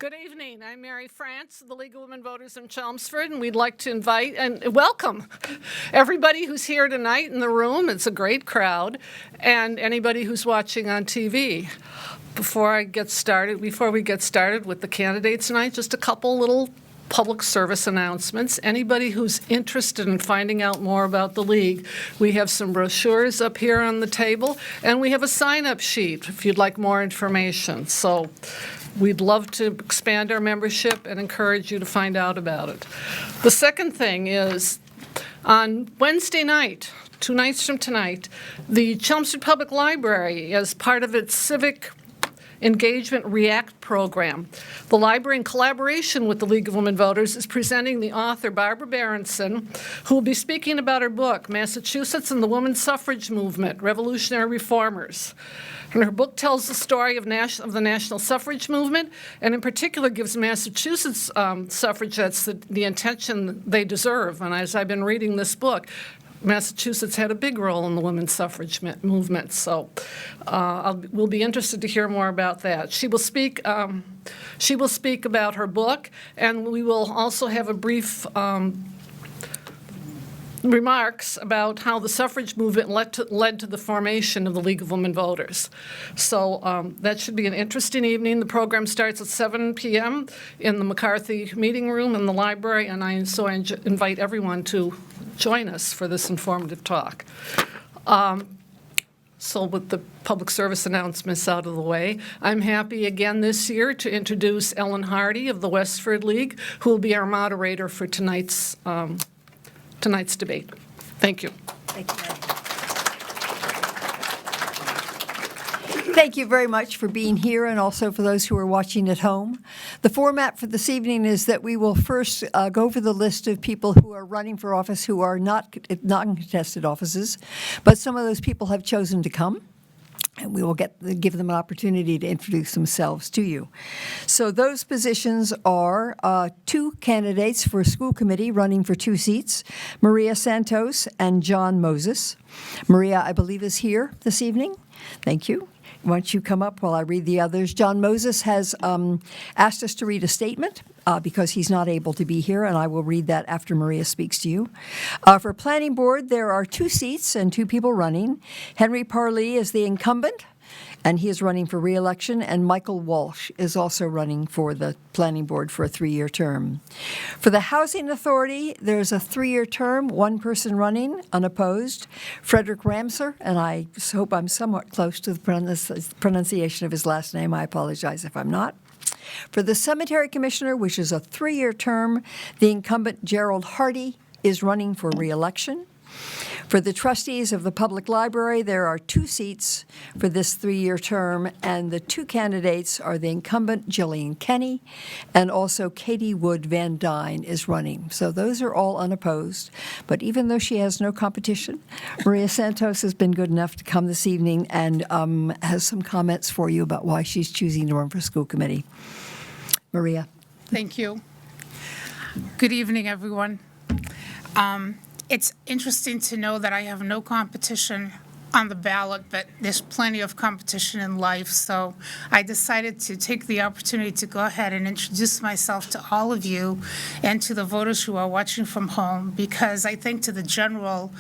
Good evening. I'm Mary France of the League of Women Voters in Chelmsford, and we'd like to invite and welcome everybody who's here tonight in the room. It's a great crowd, and anybody who's watching on TV. Before we get started with the candidates tonight, just a couple little public service announcements. Anybody who's interested in finding out more about the League, we have some brochures up here on the table, and we have a sign-up sheet if you'd like more information. So we'd love to expand our membership and encourage you to find out about it. The second thing is, on Wednesday night, 2 nights from tonight, the Chelmsford Public Library, as part of its Civic Engagement React program, the library, in collaboration with the League of Women Voters, is presenting the author Barbara Berenson, who will be speaking about her book, Massachusetts and the Women's Suffrage Movement, Revolutionary Reformers. And her book tells the story of the national suffrage movement, and in particular gives Massachusetts suffragettes the attention they deserve. And as I've been reading this book, Massachusetts had a big role in the women's suffrage movement, so we'll be interested to hear more about that. She will speak about her book, and we will also have a brief remarks about how the suffrage movement led to the formation of the League of Women Voters. So that should be an interesting evening. The program starts at 7 p.m. in the McCarthy meeting room in the library, and I invite everyone to join us for this informative talk. So with the public service announcements out of the way, I'm happy again this year to introduce Ellen Hardy of the Westford League, who will be our moderator for tonight's debate. Thank you. Thank you, Mary. Thank you very much for being here, and also for those who are watching at home. The format for this evening is that we will first go over the list of people who are running for office who are not contested offices, but some of those people have chosen to come. And we will give them an opportunity to introduce themselves to you. So those positions are 2 candidates for a school committee running for 2 seats, Maria Santos and John Moses. Maria, I believe, is here this evening. Thank you. Why don't you come up while I read the others? John Moses has asked us to read a statement because he's not able to be here, and I will read that after Maria speaks to you. For Planning Board, there are 2 seats and 2 people running. Henry Parlee is the incumbent, and he is running for re-election, and Michael Walsh is also running for the Planning Board for a 3-year term. For the Housing Authority, there's a 3-year term, 1 person running, unopposed, Frederick Ramser, and I hope I'm somewhat close to the pronunciation of his last name. I apologize if I'm not. For the Cemetery Commissioner, which is a 3-year term, the incumbent Gerald Hardy is running for re-election. For the trustees of the Public Library, there are 2 seats for this 3-year term, and the 2 candidates are the incumbent Jillian Kenny, and also Katie Wood Van Dyne is running. So those are all unopposed. But even though she has no competition, Maria Santos has been good enough to come this evening and has some comments for you about why she's choosing to run for school committee. Maria. Thank you. Good evening, everyone. It's interesting to know that I have no competition on the ballot, but there's plenty of competition in life. So I decided to take the opportunity to go ahead and introduce myself to all of you and to the voters who are watching from home, because I think to the general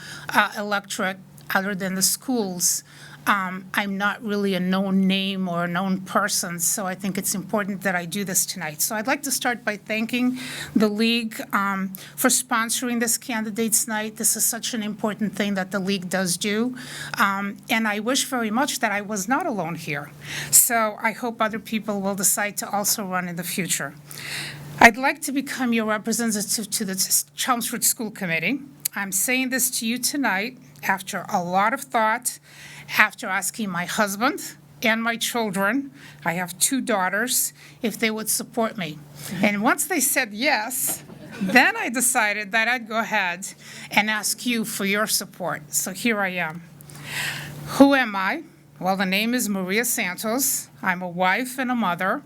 electorate, other than the schools, I'm not really a known name or a known person, so I think it's important that I do this tonight. So I'd like to start by thanking the League for sponsoring this candidates night. This is such an important thing that the League does do, and I wish very much that I was not alone here. So I hope other people will decide to also run in the future. I'd like to become your representative to the Chelmsford School Committee. I'm saying this to you tonight after a lot of thought, after asking my husband and my children, I have 2 daughters, if they would support me. And once they said yes, then I decided that I'd go ahead and ask you for your support. So here I am. Who am I? Well, the name is Maria Santos. I'm a wife and a mother.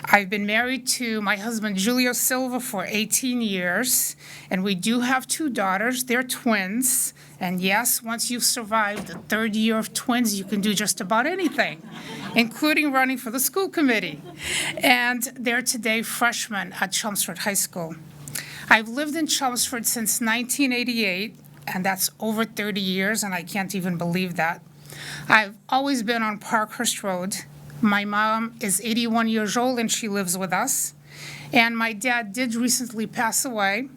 I've been married to my husband, Julio Silva, for 18 years, and we do have 2 daughters. They're twins, and yes, once you've survived the 3rd year of twins, you can do just about anything, including running for the school committee. And they're today freshmen at Chelmsford High School. I've lived in Chelmsford since 1988, and that's over 30 years, and I can't even believe that. I've always been on Parkhurst Road. My mom is 81 years old, and she lives with us. And my dad did recently pass away.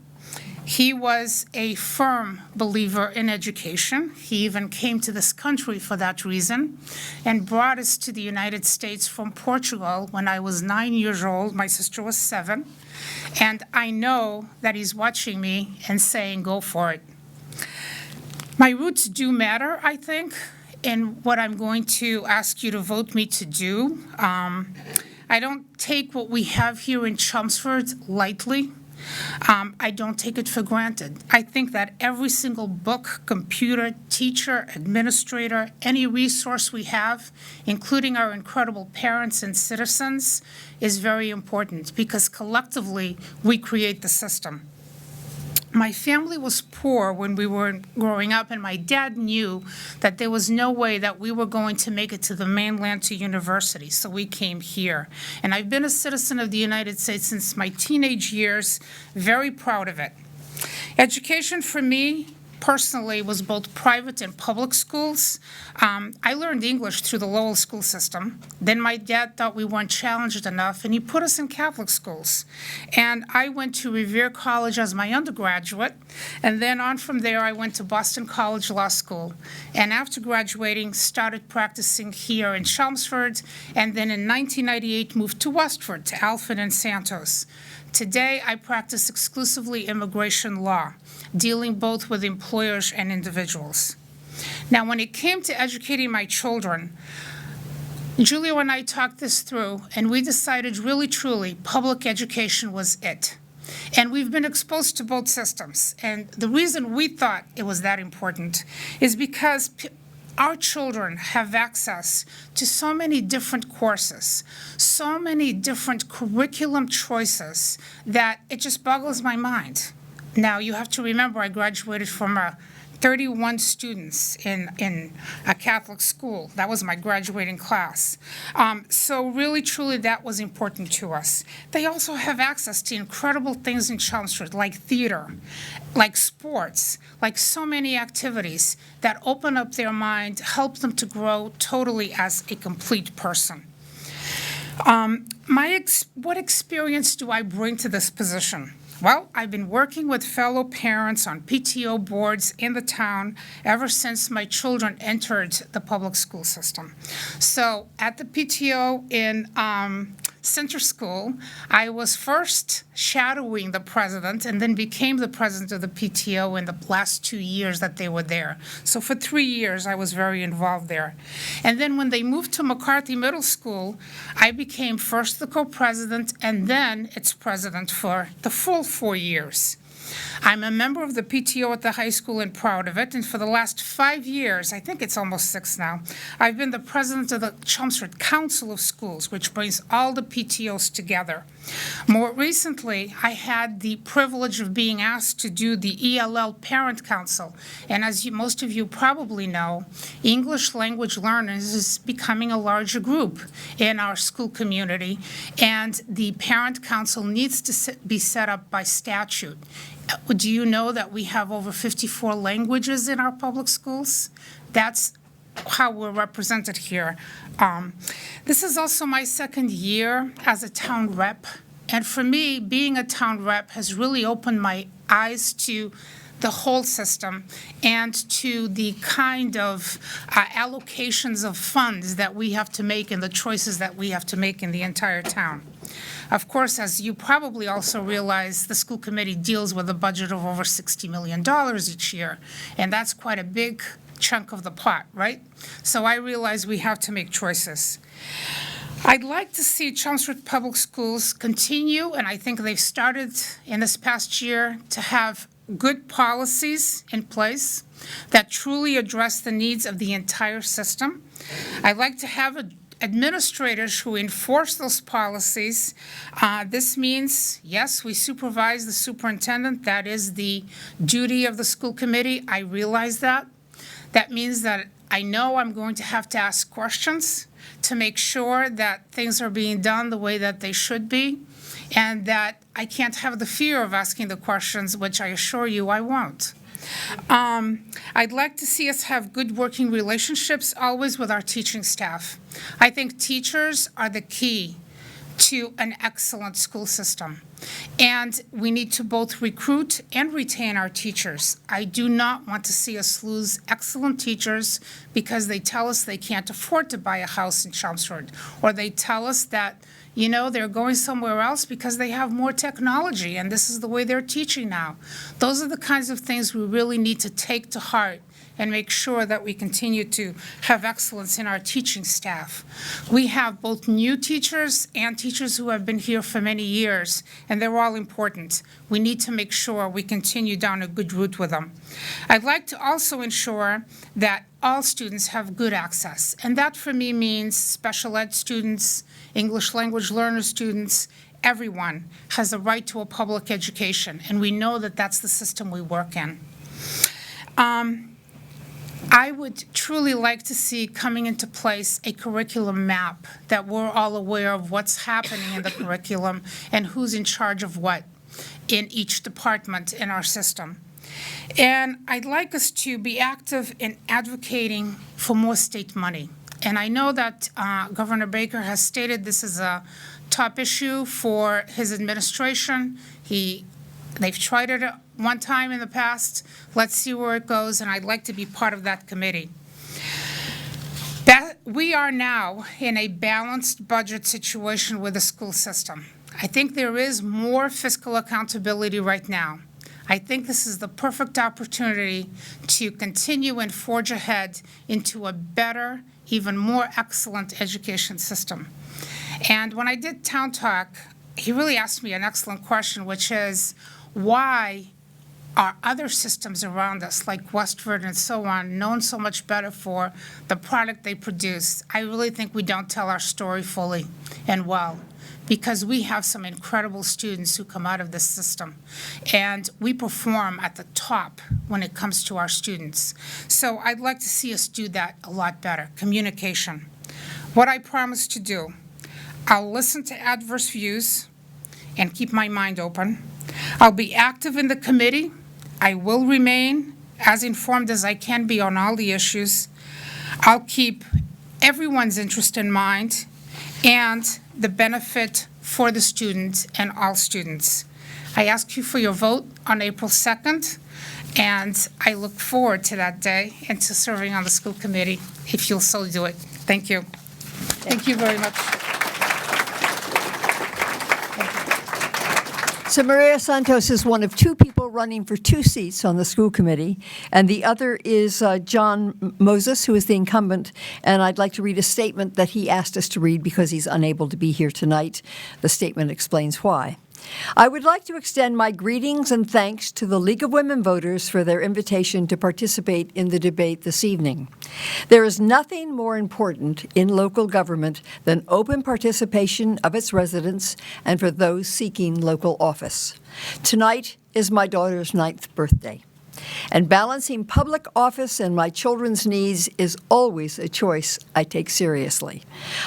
He was a firm believer in education. He even came to this country for that reason and brought us to the United States from Portugal when I was 9 years old. My sister was 7. And I know that he's watching me and saying, go for it. My roots do matter, I think, in what I'm going to ask you to vote me to do. I don't take what we have here in Chelmsford lightly. I don't take it for granted. I think that every single book, computer, teacher, administrator, any resource we have, including our incredible parents and citizens, is very important because collectively we create the system. My family was poor when we were growing up, and my dad knew that there was no way that we were going to make it to the mainland to university, so we came here. And I've been a citizen of the United States since my teenage years, very proud of it. Education for me, personally, was both private and public schools. I learned English through the Lowell school system. Then my dad thought we weren't challenged enough, and he put us in Catholic schools. And I went to Revere College as my undergraduate, and then on from there, I went to Boston College Law School. And after graduating, started practicing here in Chelmsford, and then in 1998, moved to Westford, to Alfred and Santos. Today, I practice exclusively immigration law, dealing both with employers and individuals. Now, when it came to educating my children, Julio and I talked this through, and we decided really, truly, public education was it. And we've been exposed to both systems. And the reason we thought it was that important is because our children have access to so many different courses, so many different curriculum choices that it just boggles my mind. Now, you have to remember I graduated from 31 students in a Catholic school. That was my graduating class. So really, truly, that was important to us. They also have access to incredible things in Chelmsford, like theater, like sports, like so many activities that open up their mind, help them to grow totally as a complete person. What experience do I bring to this position? Well, I've been working with fellow parents on PTO boards in the town ever since my children entered the public school system. So at the PTO in Center School, I was first shadowing the president and then became the president of the PTO in the last 2 years that they were there. So for 3 years, I was very involved there. And then when they moved to McCarthy Middle School, I became first the co-president and then its president for the full 4 years. I'm a member of the PTO at the high school and proud of it. And for the last 5 years, I think it's almost 6 now, I've been the president of the Chelmsford Council of Schools, which brings all the PTOs together. More recently, I had the privilege of being asked to do the ELL Parent Council. And as most of you probably know, English language learners is becoming a larger group in our school community. And the Parent Council needs to be set up by statute. Do you know that we have over 54 languages in our public schools? That's how we're represented here. This is also my 2nd year as a town rep. And for me, being a town rep has really opened my eyes to the whole system and to the kind of allocations of funds that we have to make and the choices that we have to make in the entire town. Of course, as you probably also realize, the school committee deals with a budget of over $60 million each year, and that's quite a big chunk of the pot, right? So I realize we have to make choices. I'd like to see Chelmsford Public Schools continue, and I think they've started in this past year to have good policies in place that truly address the needs of the entire system. I'd like to have administrators who enforce those policies. This means, yes, we supervise the superintendent. That is the duty of the school committee. I realize that. That means that I know I'm going to have to ask questions to make sure that things are being done the way that they should be, and that I can't have the fear of asking the questions, which I assure you I won't. I'd like to see us have good working relationships always with our teaching staff. I think teachers are the key to an excellent school system. And we need to both recruit and retain our teachers. I do not want to see us lose excellent teachers because they tell us they can't afford to buy a house in Chelmsford, or they tell us that, you know, they're going somewhere else because they have more technology and this is the way they're teaching now. Those are the kinds of things we really need to take to heart and make sure that we continue to have excellence in our teaching staff. We have both new teachers and teachers who have been here for many years, and they're all important. We need to make sure we continue down a good route with them. I'd like to also ensure that all students have good access, and that for me means special ed students, English language learner students, everyone has a right to a public education, and we know that that's the system we work in. I would truly like to see coming into place a curriculum map that we're all aware of what's happening in the curriculum and who's in charge of what in each department in our system. And I'd like us to be active in advocating for more state money. And I know that Governor Baker has stated this is a top issue for his administration. They've tried it one time in the past. Let's see where it goes, and I'd like to be part of that committee. We are now in a balanced budget situation with the school system. I think there is more fiscal accountability right now. I think this is the perfect opportunity to continue and forge ahead into a better, even more excellent education system. And when I did Town Talk, he really asked me an excellent question, which is, why are other systems around us, like Westford and so on, known so much better for the product they produce? I really think we don't tell our story fully and well, because we have some incredible students who come out of this system, and we perform at the top when it comes to our students. So I'd like to see us do that a lot better. Communication. What I promise to do, I'll listen to adverse views and keep my mind open. I'll be active in the committee. I will remain as informed as I can be on all the issues. I'll keep everyone's interest in mind and the benefit for the student and all students. I ask you for your vote on April 2nd, and I look forward to that day and to serving on the school committee, if you'll so do it. Thank you. Thank you very much. So Maria Santos is one of two people running for two seats on the school committee, and the other is John Moses, who is the incumbent, and I'd like to read a statement that he asked us to read because he's unable to be here tonight. The statement explains why. I would like to extend my greetings and thanks to the League of Women Voters for their invitation to participate in the debate this evening. There is nothing more important in local government than open participation of its residents and for those seeking local office. Tonight is my daughter's 9th birthday, and balancing public office and my children's needs is always a choice I take seriously.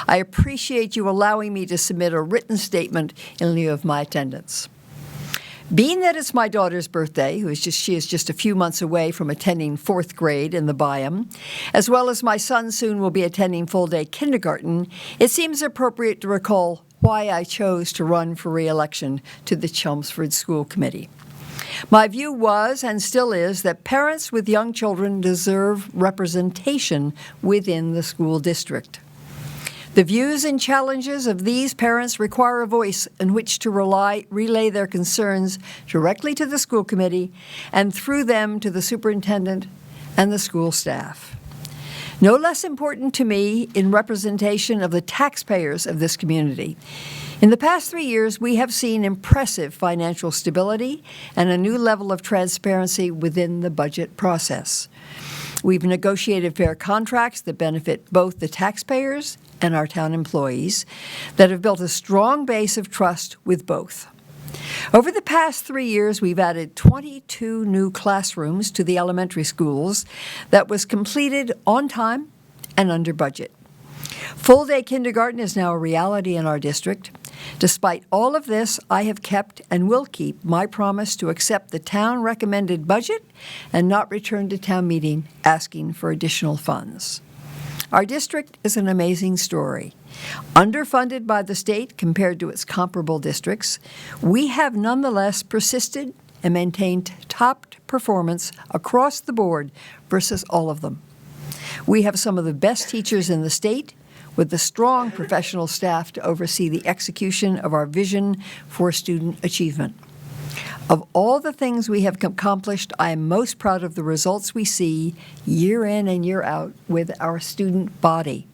I appreciate you allowing me to submit a written statement in lieu of my attendance. Being that it's my daughter's birthday, she is just a few months away from attending 4th grade in the Byam, as well as my son soon will be attending full-day kindergarten, it seems appropriate to recall why I chose to run for re-election to the Chelmsford School Committee. My view was, and still is, that parents with young children deserve representation within the school district. The views and challenges of these parents require a voice in which to relay their concerns directly to the school committee and through them to the superintendent and the school staff. No less important to me in representation of the taxpayers of this community In the past 3 years, we have seen impressive financial stability and a new level of transparency within the budget process. We've negotiated fair contracts that benefit both the taxpayers and our town employees that have built a strong base of trust with both. Over the past 3 years, we've added 22 new classrooms to the elementary schools that was completed on time and under budget. Full-day kindergarten is now a reality in our district. Despite all of this, I have kept and will keep my promise to accept the town-recommended budget and not return to town meeting asking for additional funds. Our district is an amazing story. Underfunded by the state compared to its comparable districts, we have nonetheless persisted and maintained top performance across the board versus all of them. We have some of the best teachers in the state, with a strong professional staff to oversee the execution of our vision for student achievement. Of all the things we have accomplished, I am most proud of the results we see year in and year out with our student body.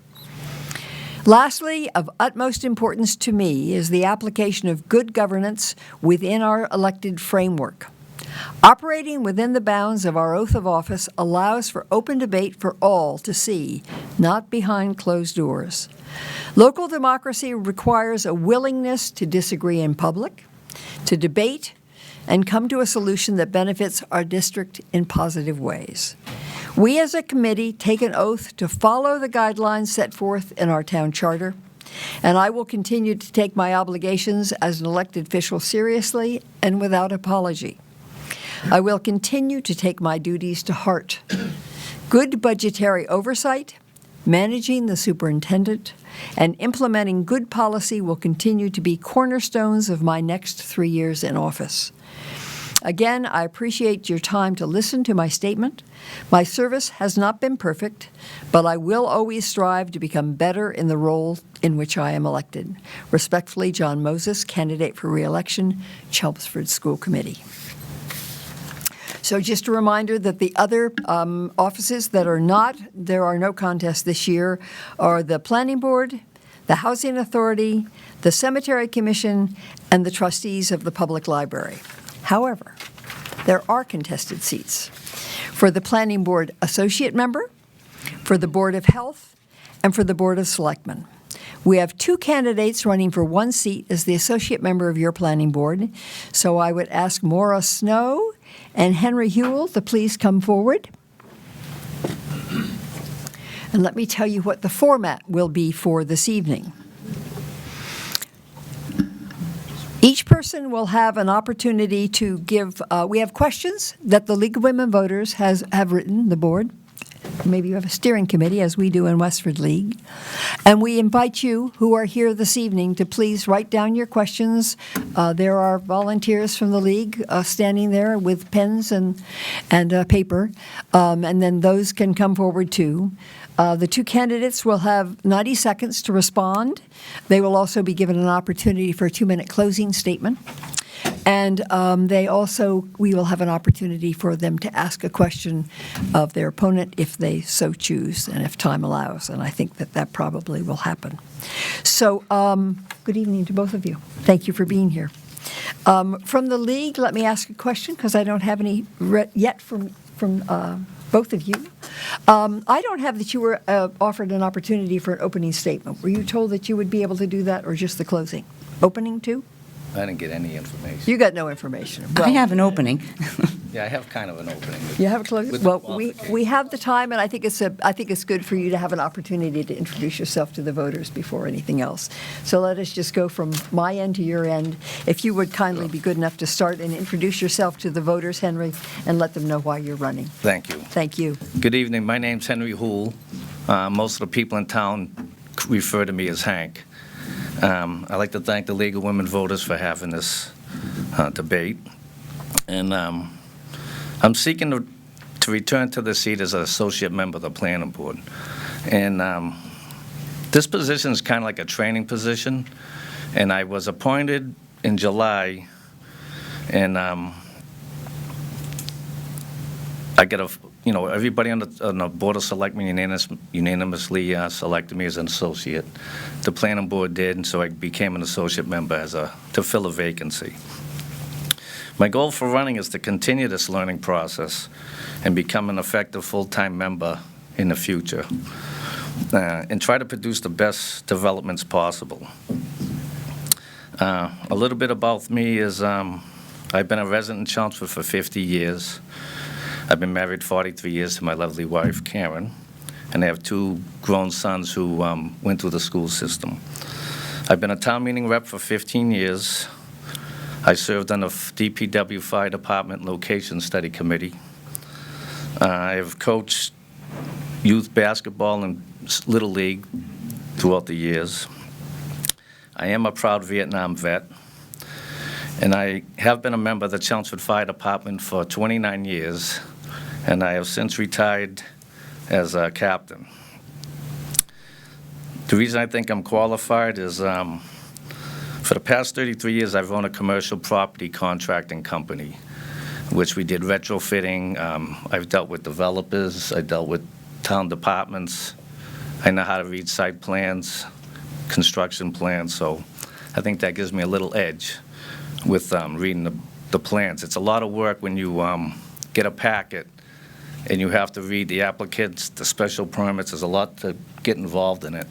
Lastly, of utmost importance to me is the application of good governance within our elected framework. Operating within the bounds of our oath of office allows for open debate for all to see, not behind closed doors. Local democracy requires a willingness to disagree in public, to debate, and come to a solution that benefits our district in positive ways. We as a committee take an oath to follow the guidelines set forth in our town charter, and I will continue to take my obligations as an elected official seriously and without apology. I will continue to take my duties to heart. Good budgetary oversight, managing the superintendent, and implementing good policy will continue to be cornerstones of my next 3 years in office. Again, I appreciate your time to listen to my statement. My service has not been perfect, but I will always strive to become better in the role in which I am elected. Respectfully, John Moses, candidate for re-election, Chelmsford School Committee. So just a reminder that the other offices that are not, there are no contests this year, are the Planning Board, the Housing Authority, the Cemetery Commission, and the trustees of the Public Library. However, there are contested seats for the Planning Board Associate Member, for the Board of Health, and for the Board of Selectmen. We have 2 candidates running for 1 seat as the Associate Member of your Planning Board, so I would ask Maura Snow and Henry Hewell to please come forward. And let me tell you what the format will be for this evening. Each person will have an opportunity to give, we have questions that the League of Women Voters have written, the board. Maybe you have a steering committee, as we do in Westford League. And we invite you who are here this evening to please write down your questions. There are volunteers from the League standing there with pens and paper, and then those can come forward too. The 2 candidates will have 90 seconds to respond. They will also be given an opportunity for a 2-minute closing statement. And we will have an opportunity for them to ask a question of their opponent if they so choose and if time allows. And I think that probably will happen. So good evening to both of you. Thank you for being here. From the League, let me ask a question because I don't have any yet from both of you. I don't have that you were offered an opportunity for an opening statement. Were you told that you would be able to do that or just the closing? Opening too? I didn't get any information. You got no information. I have an opening. Yeah, I have kind of an opening. You have a closing? with Well, qualification. we have the time, and I think it's good for you to have an opportunity to introduce yourself to the voters before anything else. So let us just go from my end to your end. If you would kindly be good enough to start and introduce yourself to the voters, Henry, and let them know why you're running. Thank you. Thank you. Good evening. My name's Henry Hool. Most of the people in town refer to me as Hank. I'd like to thank the League of Women Voters for having this debate. And I'm seeking to return to the seat as an associate member of the Planning Board. And this position is kind of like a training position. And I was appointed in July, and I get everybody on the Board of Selectmen unanimously selected me as an associate. The planning board did, and so I became an associate member to fill a vacancy. My goal for running is to continue this learning process and become an effective full-time member in the future, and try to produce the best developments possible. A little bit about me is I've been a resident in Chelmsford for 50 years. I've been married 43 years to my lovely wife, Karen, and I have 2 grown sons who went through the school system. I've been a town meeting rep for 15 years. I served on the DPW Fire Department Location Study Committee. I have coached youth basketball and Little League throughout the years. I am a proud Vietnam vet, and I have been a member of the Chelmsford Fire Department for 29 years, and I have since retired as a captain. The reason I think I'm qualified is for the past 33 years, I've owned a commercial property contracting company, which we did retrofitting. I've dealt with developers. I dealt with town departments. I know how to read site plans, construction plans, so I think that gives me a little edge with reading the plans. It's a lot of work when you get a packet and you have to read the applicants, the special permits. There's a lot to get involved in it.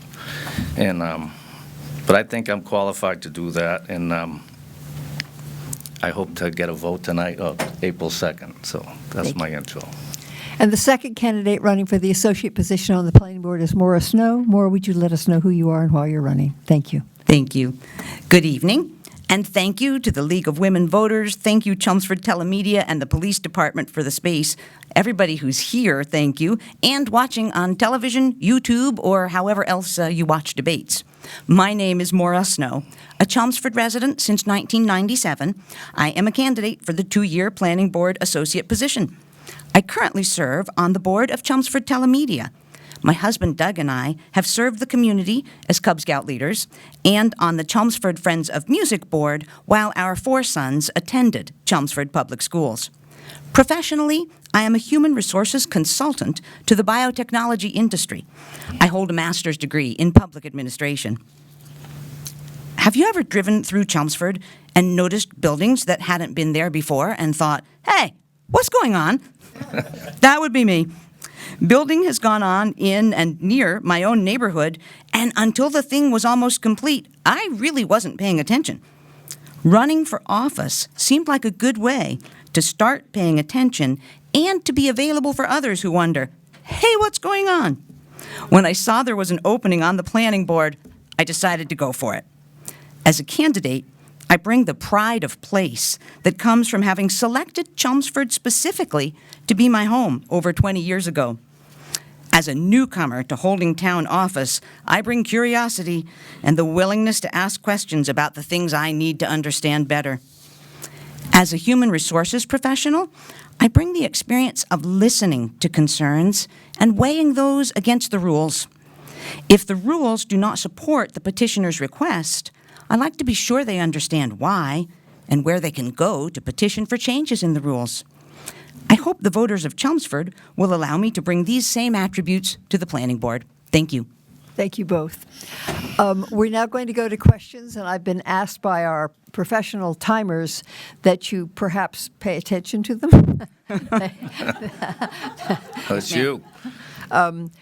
But I think I'm qualified to do that, and I hope to get a vote tonight, April 2nd. So that's my intro. And the second candidate running for the associate position on the planning board is Maura Snow. Maura, would you let us know who you are and why you're running? Thank you. Thank you. Good evening. And thank you to the League of Women Voters. Thank you, Chelmsford Telemedia and the Police Department for the space. Everybody who's here, thank you. And watching on television, YouTube, or however else you watch debates. My name is Maura Snow, a Chelmsford resident since 1997. I am a candidate for the 2-year Planning Board Associate position. I currently serve on the board of Chelmsford Telemedia. My husband, Doug, and I have served the community as Cub Scout leaders and on the Chelmsford Friends of Music board while our 4 sons attended Chelmsford Public Schools. Professionally, I am a human resources consultant to the biotechnology industry. I hold a master's degree in public administration. Have you ever driven through Chelmsford and noticed buildings that hadn't been there before and thought, hey, what's going on? That would be me. Building has gone on in and near my own neighborhood, and until the thing was almost complete, I really wasn't paying attention. Running for office seemed like a good way to start paying attention and to be available for others who wonder, hey, what's going on? When I saw there was an opening on the planning board, I decided to go for it. As a candidate, I bring the pride of place that comes from having selected Chelmsford specifically to be my home over 20 years ago. As a newcomer to holding town office, I bring curiosity and the willingness to ask questions about the things I need to understand better. As a human resources professional, I bring the experience of listening to concerns and weighing those against the rules. If the rules do not support the petitioner's request, I like to be sure they understand why and where they can go to petition for changes in the rules. I hope the voters of Chelmsford will allow me to bring these same attributes to the planning board. Thank you. Thank you both. We're now going to go to questions, and I've been asked by our professional timers that you perhaps pay attention to them. That's you.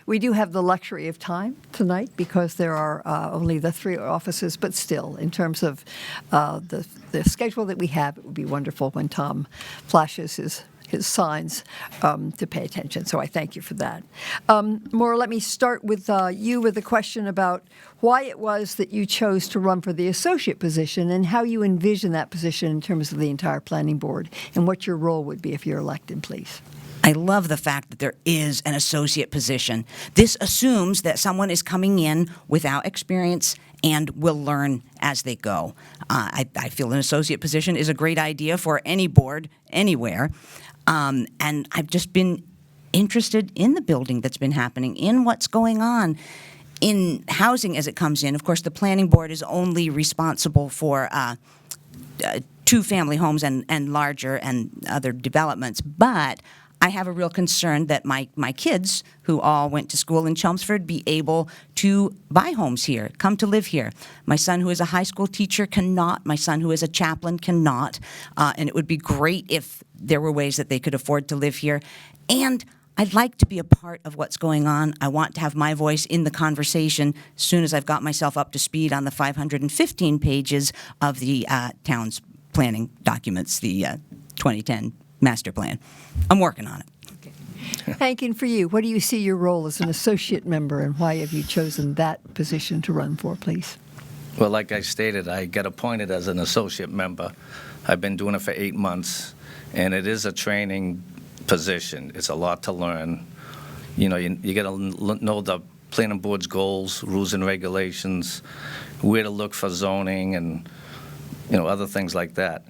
We do have the luxury of time tonight because there are only the 3 offices, but still, in terms of the schedule that we have, it would be wonderful when Tom flashes his signs to pay attention. So I thank you for that. Maura, let me start with you with a question about why it was that you chose to run for the associate position and how you envision that position in terms of the entire planning board and what your role would be if you're elected, please. I love the fact that there is an associate position. This assumes that someone is coming in without experience and will learn as they go. I feel an associate position is a great idea for any board, anywhere. And I've just been interested in the building that's been happening, in what's going on in housing as it comes in. Of course, the planning board is only responsible for 2-family homes and larger and other developments. But I have a real concern that my kids, who all went to school in Chelmsford, be able to buy homes here, come to live here. My son, who is a high school teacher, cannot. My son, who is a chaplain, cannot. And it would be great if there were ways that they could afford to live here. And I'd like to be a part of what's going on. I want to have my voice in the conversation as soon as I've got myself up to speed on the 515 pages of the town's planning documents, the 2010 master plan. I'm working on it. Hank, and for you, what do you see your role as an associate member, and why have you chosen that position to run for, please? Well, like I stated, I got appointed as an associate member. I've been doing it for 8 months, and it is a training position. It's a lot to learn. You know, you got to know the planning board's goals, rules and regulations, where to look for zoning, and, you know, other things like that.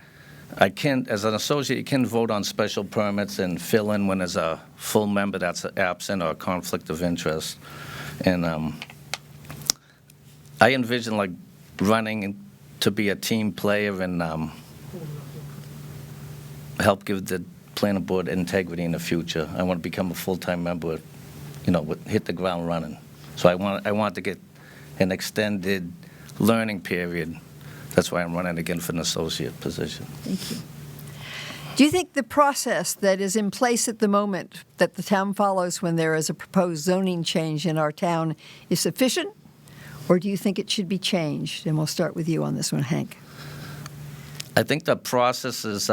I can, as an associate, you can vote on special permits and fill in when there's a full member that's absent or a conflict of interest. And I envision, like, running to be a team player and help give the planning board integrity in the future. I want to become a full-time member, you know, hit the ground running. So I want to get an extended learning period. That's why I'm running again for an associate position. Thank you. Do you think the process that is in place at the moment that the town follows when there is a proposed zoning change in our town is sufficient, or do you think it should be changed? And we'll start with you on this one, Hank. I think the process is,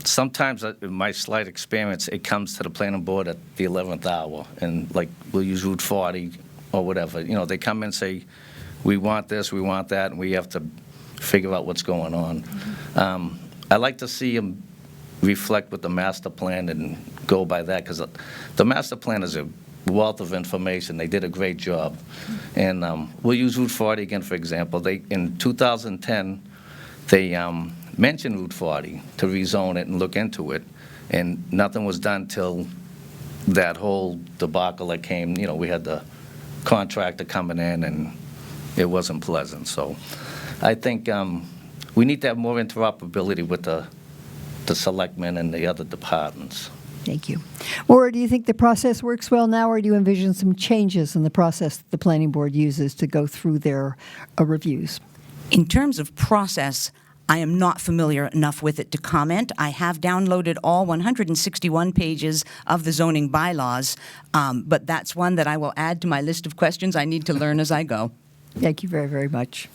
sometimes, in my slight experience, it comes to the planning board at the 11th hour, and, like, we'll use Route 40 or whatever. You know, they come in and say, we want this, we want that, and we have to figure out what's going on. I like to see them reflect with the master plan and go by that, because the master plan is a wealth of information. They did a great job. And we'll use Route 40 again, for example. In 2010, they mentioned Route 40 to rezone it and look into it, and nothing was done till that whole debacle that came. You know, we had the contractor coming in, and it wasn't pleasant. So I think we need to have more interoperability with the selectmen and the other departments. Thank you. Maura, do you think the process works well now, or do you envision some changes in the process that the planning board uses to go through their reviews? In terms of process, I am not familiar enough with it to comment. I have downloaded all 161 pages of the zoning bylaws, but that's one that I will add to my list of questions I need to learn as I go. Thank you very, very much.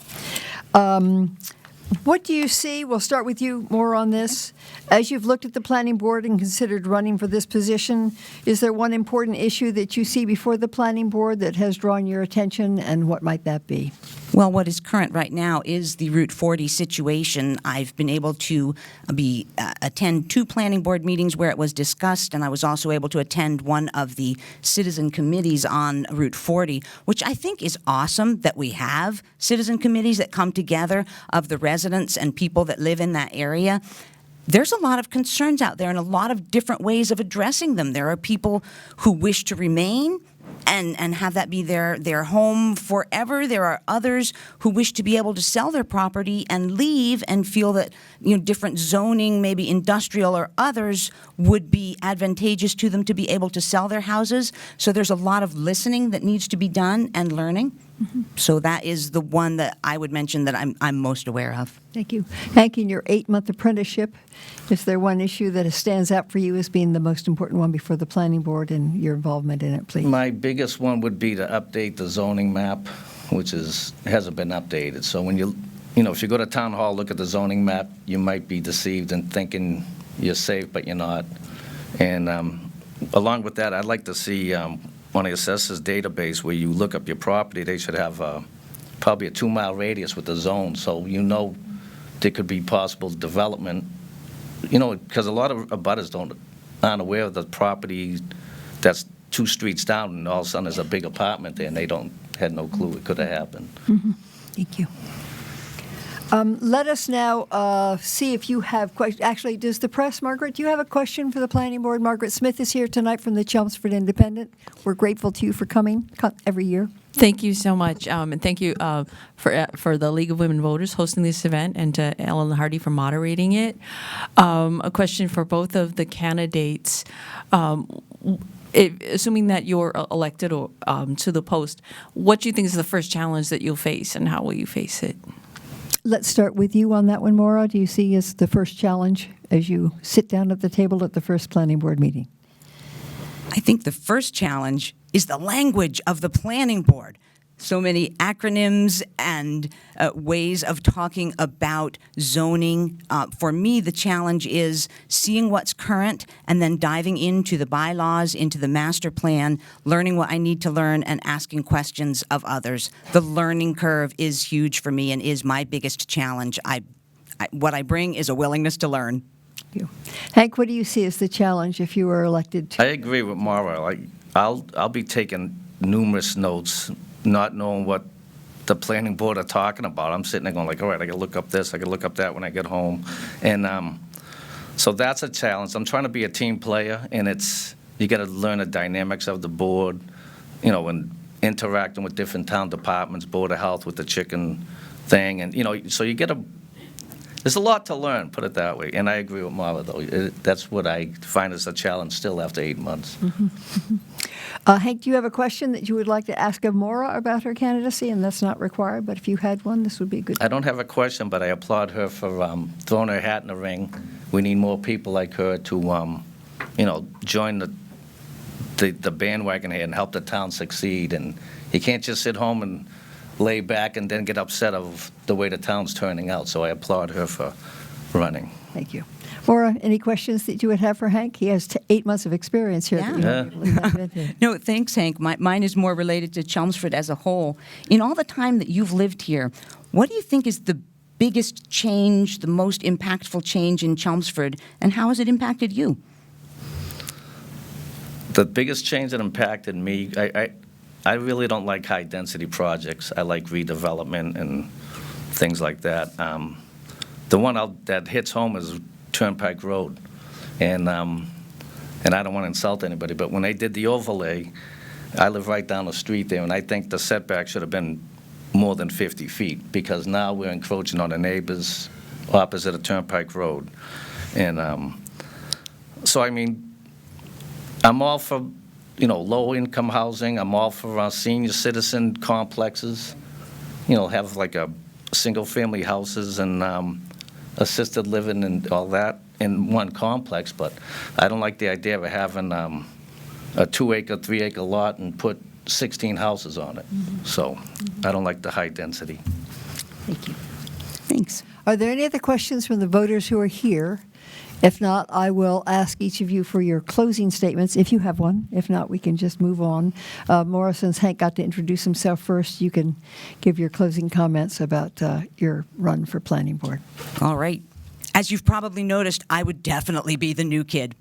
What do you see? We'll start with you more on this. As you've looked at the planning board and considered running for this position, is there one important issue that you see before the planning board that has drawn your attention, and what might that be? Well, what is current right now is the Route 40 situation. I've been able to attend 2 planning board meetings where it was discussed, and I was also able to attend one of the citizen committees on Route 40, which I think is awesome that we have citizen committees that come together of the residents and people that live in that area. There's a lot of concerns out there and a lot of different ways of addressing them. There are people who wish to remain and have that be their home forever. There are others who wish to be able to sell their property and leave and feel that, you know, different zoning, maybe industrial or others, would be advantageous to them to be able to sell their houses. So there's a lot of listening that needs to be done and learning. Mm-hmm. So that is the one that I would mention that I'm most aware of. Thank you. Hank, in your 8-month apprenticeship, is there one issue that stands out for you as being the most important one before the planning board and your involvement in it, please? My biggest one would be to update the zoning map, which hasn't been updated. So when you know, if you go to town hall, look at the zoning map, you might be deceived and thinking you're safe, but you're not. And along with that, I'd like to see on the assessor's database where you look up your property, they should have probably a 2-mile radius with the zone, so you know there could be possible development. You know, because a lot of abutters aren't aware of the property that's 2 streets down, and all of a sudden there's a big apartment there, and they had no clue it could have happened. Mm-hmm. Thank you. Let us now see if you have questions. Actually, does the press, Margaret, do you have a question for the planning board? Margaret Smith is here tonight from the Chelmsford Independent. We're grateful to you for coming every year. Thank you so much, and thank you for the League of Women Voters hosting this event, and to Ellen Hardy for moderating it. A question for both of the candidates. Assuming that you're elected or, to the post, what do you think is the first challenge that you'll face, and how will you face it? Let's start with you on that one, Maura. Do you see as the first challenge as you sit down at the table at the first planning board meeting? I think the first challenge is the language of the planning board. So many acronyms and ways of talking about zoning. For me, the challenge is seeing what's current and then diving into the bylaws, into the master plan, learning what I need to learn, and asking questions of others. The learning curve is huge for me and is my biggest challenge. What I bring is a willingness to learn. Thank you. Hank, what do you see as the challenge if you were elected to? I agree with Mara. Like, I'll be taking numerous notes, not knowing what the planning board are talking about. I'm sitting there going like, all right, I got to look up this, I got to look up that when I get home. And so that's a challenge. I'm trying to be a team player, and you got to learn the dynamics of the board, and interacting with different town departments, Board of Health with the chicken thing. And, so you get there's a lot to learn, put it that way. And I agree with Mara, though. That's what I find as a challenge still after 8 months. Hank, do you have a question that you would like to ask of Maura about her candidacy? And that's not required, but if you had one, this would be a good. I don't have a question, but I applaud her for throwing her hat in the ring. We need more people like her to, join the bandwagon here and help the town succeed. And you can't just sit home and lay back and then get upset of the way the town's turning out. So I applaud her for running. Thank you. Maura, any questions that you would have for Hank? He has 8 months of experience here. Yeah. That you might be able to dive into. No, thanks, Hank. Mine is more related to Chelmsford as a whole. In all the time that you've lived here, what do you think is the biggest change, the most impactful change in Chelmsford, and how has it impacted you? The biggest change that impacted me, I really don't like high-density projects. I like redevelopment and things like that. The one that hits home is Turnpike Road. And I don't want to insult anybody, but when they did the overlay, I live right down the street there, and I think the setback should have been more than 50 feet, because now we're encroaching on the neighbors opposite of Turnpike Road. And so, I mean, I'm all for, low-income housing. I'm all for senior citizen complexes, have like a single-family houses and assisted living and all that in one complex, but I don't like the idea of having a 2-acre, 3-acre lot and put 16 houses on it. So I don't like the high density. Thank you. Thanks. Are there any other questions from the voters who are here? If not, I will ask each of you for your closing statements, if you have one. If not, we can just move on. Maura, since Hank got to introduce himself first, you can give your closing comments about your run for planning board. All right. As you've probably noticed, I would definitely be the new kid.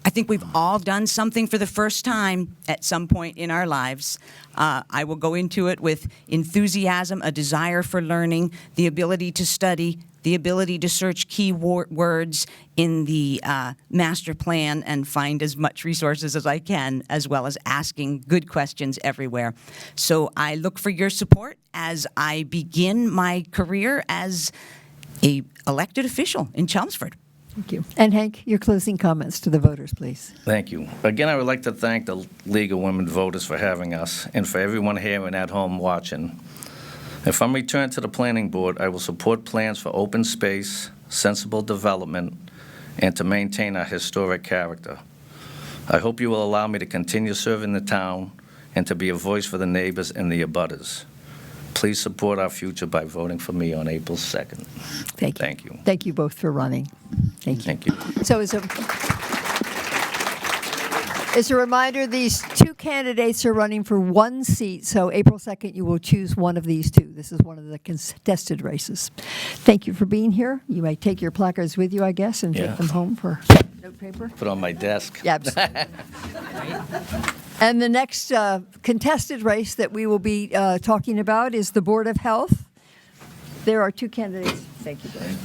I think we've all done something for the first time at some point in our lives. I will go into it with enthusiasm, a desire for learning, the ability to study, the ability to search key words in the master plan and find as much resources as I can, as well as asking good questions everywhere. So I look for your support as I begin my career as an elected official in Chelmsford. Thank you. And Hank, your closing comments to the voters, please. Thank you. Again, I would like to thank the League of Women Voters for having us, and for everyone here and at home watching. If I'm returned to the planning board, I will support plans for open space, sensible development, and to maintain our historic character. I hope you will allow me to continue serving the town and to be a voice for the neighbors and the abutters. Please support our future by voting for me on April 2nd. Thank you. Thank you. Thank you both for running. Thank you. Thank you. So as a reminder, these two candidates are running for one seat, so April 2nd you will choose one of these two. This is one of the contested races. Thank you for being here. You may take your placards with you, I guess, and Yeah. take them home for note paper. Put on my desk. Yeah, absolutely. And the next contested race that we will be talking about is the Board of Health. There are two candidates. Thank you, Brian.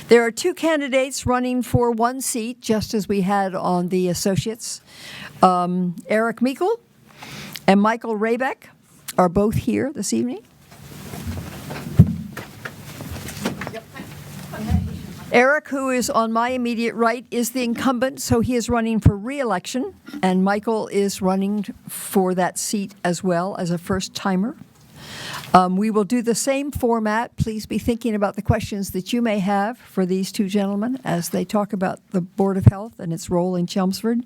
There are two candidates running for one seat, just as we had on the associates. Eric Meikle and Michael Raybeck are both here this evening. Eric, who is on my immediate right, is the incumbent, so he is running for re-election, and Michael is running for that seat as well as a first-timer. We will do the same format. Please be thinking about the questions that you may have for these two gentlemen as they talk about the Board of Health and its role in Chelmsford.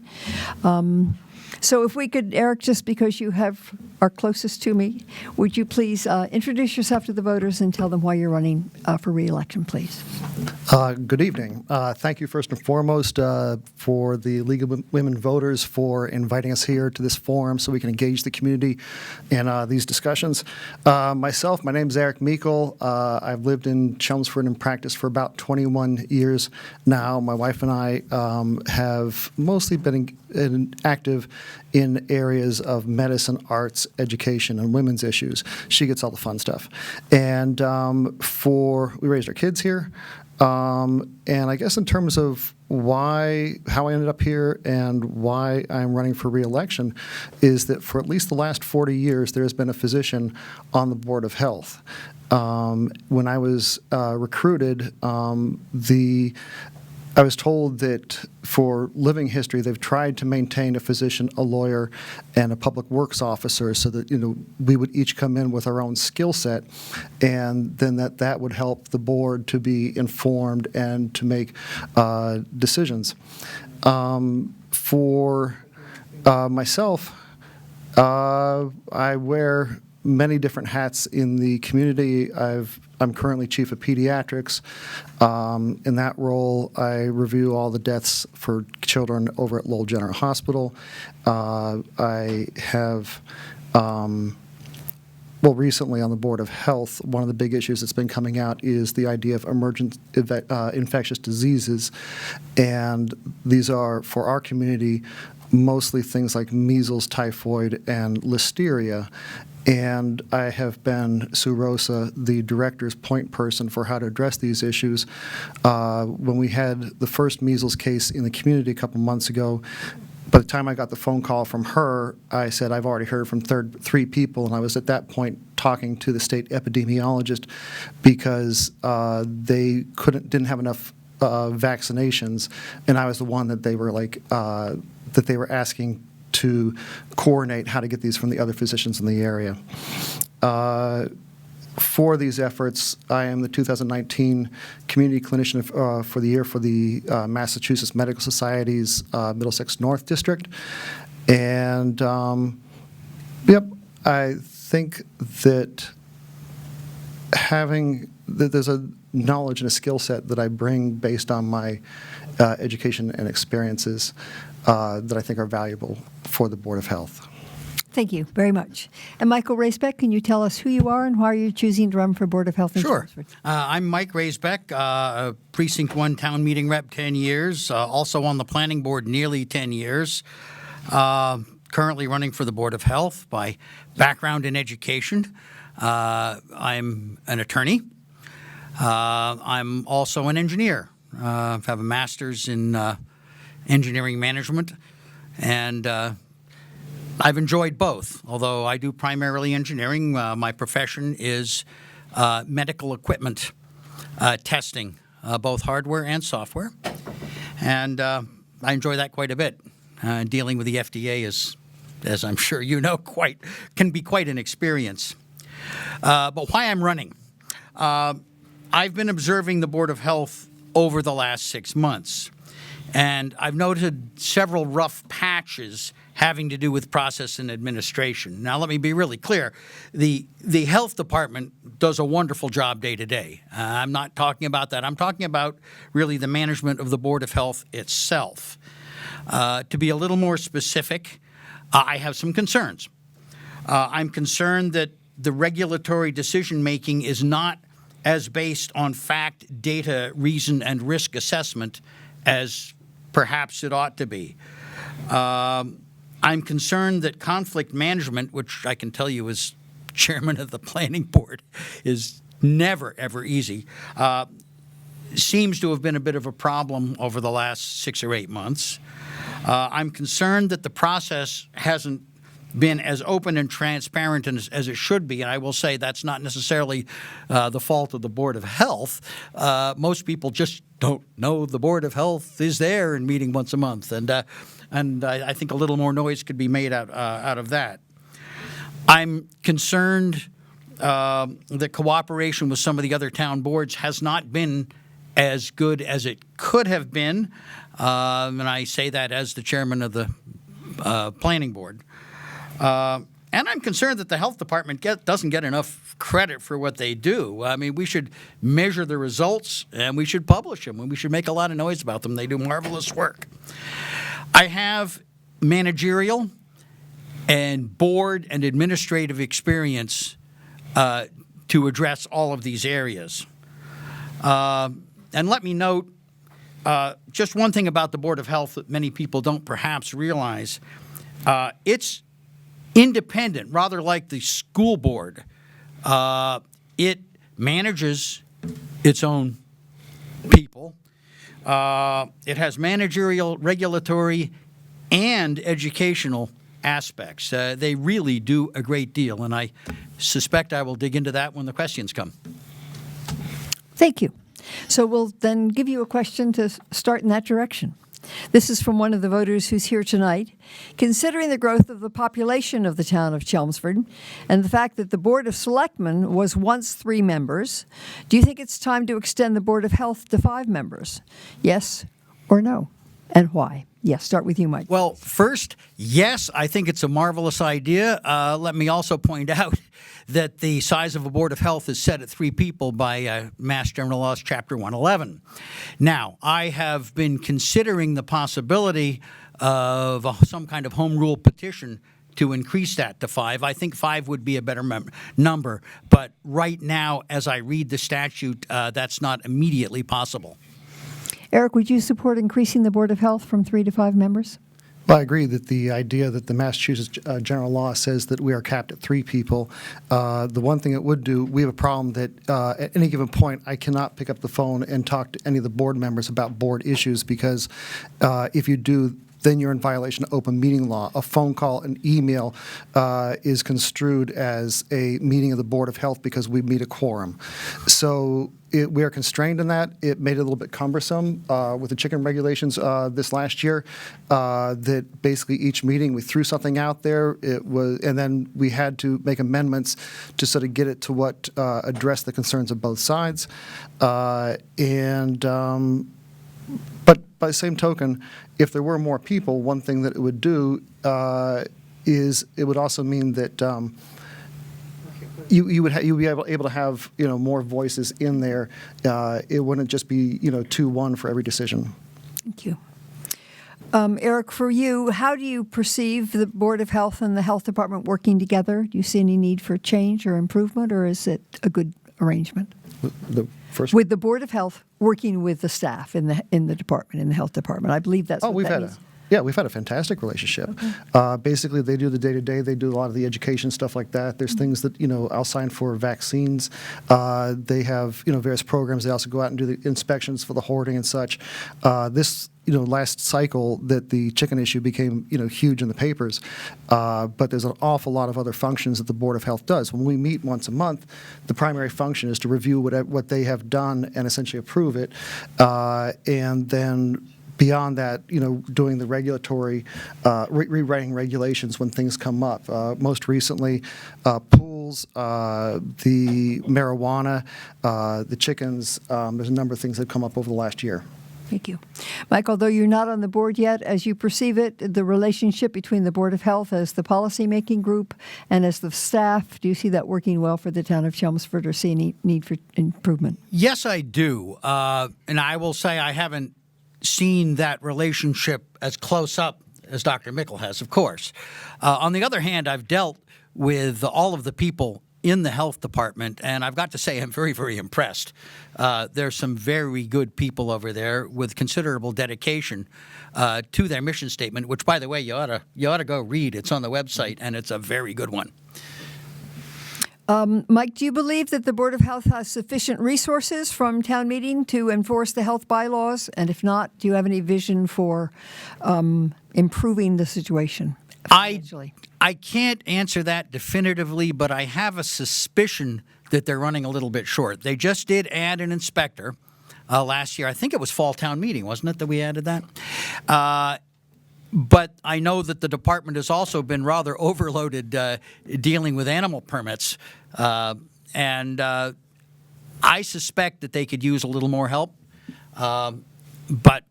So if we could, Eric, just because you are closest to me, would you please introduce yourself to the voters and tell them why you're running for re-election, please? Good evening. Thank you first and foremost for the League of Women Voters for inviting us here to this forum so we can engage the community in these discussions. My name is Eric Meikle. I've lived in Chelmsford and practiced for about 21 years now. My wife and I have mostly been active in areas of medicine, arts, education, and women's issues. She gets all the fun stuff. And we raised our kids here. And I guess in terms of how I ended up here and why I'm running for re-election is that for at least the last 40 years, there has been a physician on the Board of Health. When I was recruited, I was told that for living history, they've tried to maintain a physician, a lawyer, and a public works officer so that, we would each come in with our own skill set, and then that would help the board to be informed and to make decisions. For myself, I wear many different hats in the community. I'm currently chief of pediatrics. In that role, I review all the deaths for children over at Lowell General Hospital. I have, recently on the Board of Health, one of the big issues that's been coming out is the idea of emergent infectious diseases. And these are, for our community, mostly things like measles, typhoid, and listeria. And I have been, Sue Rosa, the director's point person for how to address these issues. When we had the first measles case in the community a couple months ago, by the time I got the phone call from her, I said, I've already heard from three people, and I was at that point talking to the state epidemiologist because they didn't have enough vaccinations, and I was the one that they were asking to coordinate how to get these from the other physicians in the area. For these efforts, I am the 2019 Community Clinician for the Year for the Massachusetts Medical Society's Middlesex North District. And, I think that there's a knowledge and a skill set that I bring based on my education and experiences that I think are valuable for the Board of Health. Thank you very much. And Michael Raybeck, can you tell us who you are and why you're choosing to run for Board of Health in Sure. Chelmsford? I'm Mike Raybeck, Precinct 1 town meeting rep 10 years, also on the planning board nearly 10 years, currently running for the Board of Health by background in education. I'm an attorney. I'm also an engineer. I have a master's in engineering management, and I've enjoyed both, although I do primarily engineering. My profession is medical equipment testing, both hardware and software, and I enjoy that quite a bit. Dealing with the FDA is, as I'm sure you know, can be quite an experience. But why I'm running? I've been observing the Board of Health over the last 6 months, and I've noted several rough patches having to do with process and administration. Now, let me be really clear. The health department does a wonderful job day to day. I'm not talking about that. I'm talking about really the management of the Board of Health itself. To be a little more specific, I have some concerns. I'm concerned that the regulatory decision-making is not as based on fact, data, reason, and risk assessment as perhaps it ought to be. I'm concerned that conflict management, which I can tell you as chairman of the planning board, is never, ever easy. Seems to have been a bit of a problem over the last 6 or 8 months. I'm concerned that the process hasn't been as open and transparent as it should be, and I will say that's not necessarily the fault of the Board of Health. Most people just don't know the Board of Health is there and meeting once a month, and I think a little more noise could be made out of that. I'm concerned that cooperation with some of the other town boards has not been as good as it could have been, and I say that as the chairman of the planning board. And I'm concerned that the health department doesn't get enough credit for what they do. I mean, we should measure the results, and we should publish them, and we should make a lot of noise about them. They do marvelous work. I have managerial and board and administrative experience to address all of these areas. And let me note just one thing about the Board of Health that many people don't perhaps realize. It's independent, rather like the school board. It manages its own people. It has managerial, regulatory, and educational aspects. They really do a great deal, and I suspect I will dig into that when the questions come. Thank you. So we'll then give you a question to start in that direction. This is from one of the voters who's here tonight. Considering the growth of the population of the town of Chelmsford and the fact that the Board of Selectmen was once 3 members, do you think it's time to extend the Board of Health to 5 members? Yes or no? And why? Yes, start with you, Mike. Well, first, yes, I think it's a marvelous idea. Let me also point out that the size of a Board of Health is set at 3 people by Mass General Laws, Chapter 111. Now, I have been considering the possibility of some kind of home rule petition to increase that to 5. I think 5 would be a better number, but right now, as I read the statute, that's not immediately possible. Eric, would you support increasing the Board of Health from 3 to 5 members? Well, I agree that the idea that the Massachusetts general law says that we are capped at 3 people, the one thing it would do, we have a problem that at any given point, I cannot pick up the phone and talk to any of the board members about board issues because if you do, then you're in violation of open meeting law. A phone call, an email is construed as a meeting of the Board of Health because we meet a quorum. So we are constrained in that. It made it a little bit cumbersome with the chicken regulations this last year. That basically each meeting we threw something out there. And then we had to make amendments to sort of get it to what address the concerns of both sides. But by the same token, if there were more people, one thing that it would do is it would also mean that you'd be able to have more voices in there. It wouldn't just be 2-1 for every decision. Thank you. Eric, for you, how do you perceive the Board of Health and the Health Department working together? Do you see any need for change or improvement, or is it a good arrangement? With the Board of Health working with the staff in the department, in the health department. I believe that's what that means. We've had a fantastic relationship. Okay. Basically, they do the day-to-day. They do a lot of the education stuff like that. There's things that, I'll sign for vaccines. They have, various programs. They also go out and do the inspections for the hoarding and such. This, last cycle that the chicken issue became, huge in the papers. But there's an awful lot of other functions that the Board of Health does. When we meet once a month, the primary function is to review what they have done and essentially approve it. And then beyond that, doing the regulatory, rewriting regulations when things come up. Most recently, pools, the marijuana, the chickens. There's a number of things that have come up over the last year. Thank you. Mike, although you're not on the board yet, as you perceive it, the relationship between the Board of Health as the policymaking group and as the staff, do you see that working well for the town of Chelmsford or see any need for improvement? Yes, I do. And I will say I haven't seen that relationship as close up as Dr. Mickle has, of course. On the other hand, I've dealt with all of the people in the health department, and I've got to say I'm very, very impressed. There's some very good people over there with considerable dedication to their mission statement, which, by the way, you ought to go read. It's on the website, and it's a very good one. Mike, do you believe that the Board of Health has sufficient resources from town meeting to enforce the health bylaws? And if not, do you have any vision for improving the situation financially? I can't answer that definitively, but I have a suspicion that they're running a little bit short. They just did add an inspector last year. I think it was fall town meeting, wasn't it, that we added that? But I know that the department has also been rather overloaded dealing with animal permits. And I suspect that they could use a little more help. But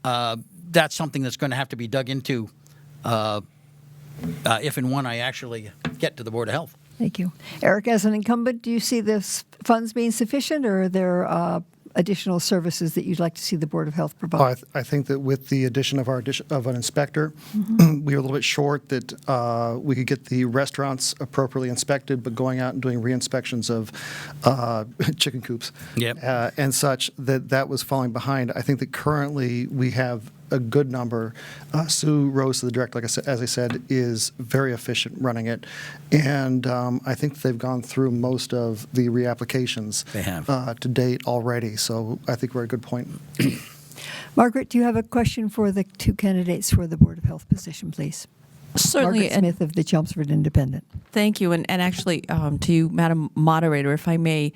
that's something that's going to have to be dug into if and when I actually get to the Board of Health. Thank you. Eric, as an incumbent, do you see this funds being sufficient, or are there additional services that you'd like to see the Board of Health provide? I think that with the addition of an inspector, we were a little bit short that we could get the restaurants appropriately inspected, but going out and doing re-inspections of chicken coops and such, that was falling behind. I think that currently we have a good number. Sue Rose, the director, as I said, is very efficient running it, and I think they've gone through most of the reapplications They have. To date already. So I think we're at a good point. Margaret, do you have a question for the two candidates for the Board of Health position, please? Certainly. Margaret Smith of the Chelmsford Independent. Thank you. And actually, to you, Madam Moderator, if I may,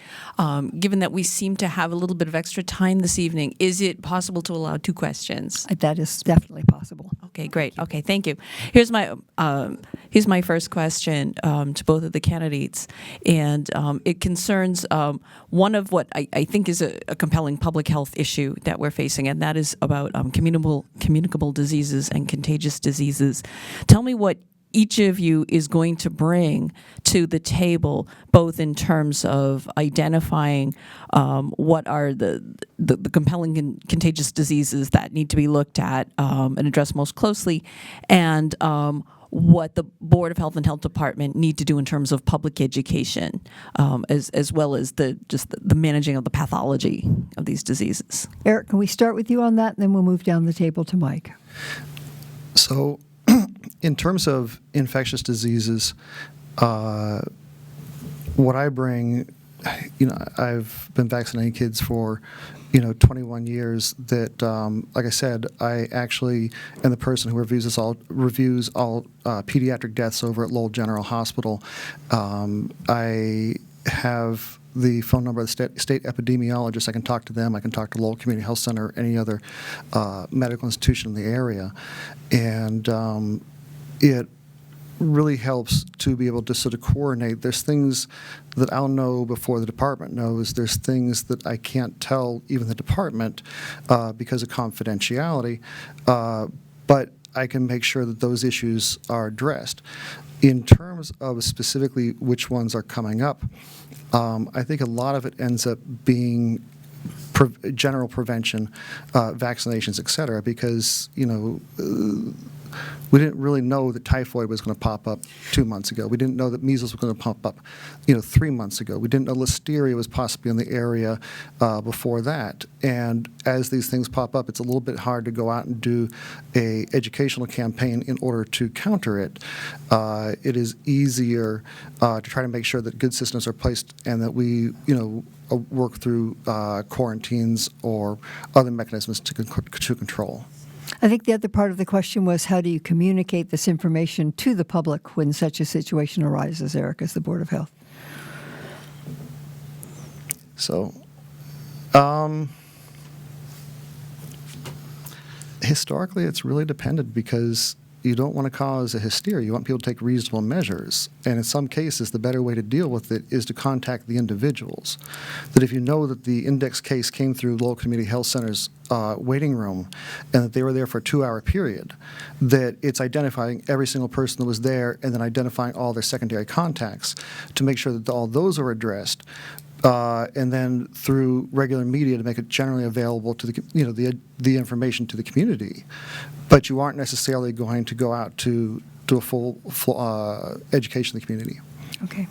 given that we seem to have a little bit of extra time this evening, is it possible to allow 2 questions? That is definitely possible. Okay, great. Okay, thank you. Here's my first question to both of the candidates, and it concerns one of what I think is a compelling public health issue that we're facing, and that is about communicable diseases and contagious diseases. Tell me what each of you is going to bring to the table, both in terms of identifying what are the compelling contagious diseases that need to be looked at and addressed most closely, and what the Board of Health and Health Department need to do in terms of public education, as well as the managing of the pathology of these diseases. Eric, can we start with you on that, and then we'll move down the table to Mike? So in terms of infectious diseases, what I bring, I've been vaccinating kids for, 21 years. That, like I said, I actually am the person who reviews all pediatric deaths over at Lowell General Hospital. I have the phone number of the state epidemiologist. I can talk to them. I can talk to Lowell Community Health Center or any other medical institution in the area. And it really helps to be able to sort of coordinate. There's things that I'll know before the department knows. There's things that I can't tell even the department because of confidentiality. But I can make sure that those issues are addressed. In terms of specifically which ones are coming up, I think a lot of it ends up being general prevention, vaccinations, et cetera, because, we didn't really know that typhoid was going to pop up 2 months ago. We didn't know that measles was going to pop up, 3 months ago. We didn't know listeria was possibly in the area before that. And as these things pop up, it's a little bit hard to go out and do a educational campaign in order to counter it. It is easier to try to make sure that good systems are placed and that we, work through quarantines or other mechanisms to control. I think the other part of the question was, how do you communicate this information to the public when such a situation arises, Eric, as the Board of Health? So, historically, it's really dependent because you don't want to cause a hysteria. You want people to take reasonable measures. And in some cases, the better way to deal with it is to contact the individuals. That if you know that the index case came through Lowell Community Health Center's waiting room and that they were there for a 2-hour period, that it's identifying every single person that was there and then identifying all their secondary contacts to make sure that all those are addressed. And then through regular media to make it generally available to the information to the community, but you aren't necessarily going to go out to a full education of the community. Okay.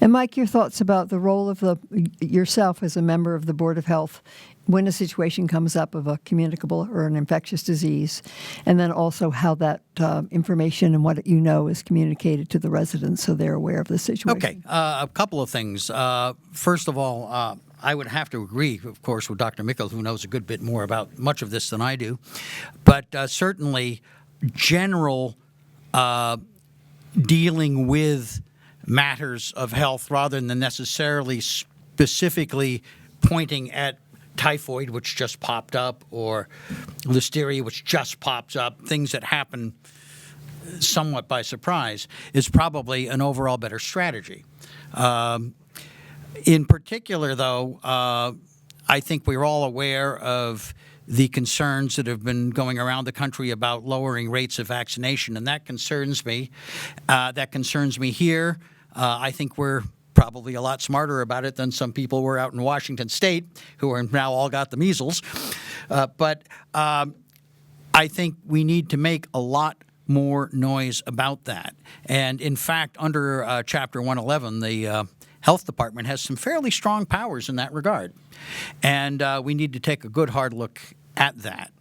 And Mike, your thoughts about the role of yourself as a member of the Board of Health when a situation comes up of a communicable or an infectious disease, and then also how that information and what you know is communicated to the residents so they're aware of the situation. Okay, a couple of things. First of all, I would have to agree, of course, with Dr. Mickel, who knows a good bit more about much of this than I do. But certainly, general dealing with matters of health rather than necessarily specifically pointing at typhoid, which just popped up, or listeria, which just pops up, things that happen somewhat by surprise, is probably an overall better strategy. In particular, though, I think we're all aware of the concerns that have been going around the country about lowering rates of vaccination, and that concerns me. That concerns me here. I think we're probably a lot smarter about it than some people were out in Washington State, who are now all got the measles. But I think we need to make a lot more noise about that. And in fact, under Chapter 111, the Health Department has some fairly strong powers in that regard. And we need to take a good hard look at that.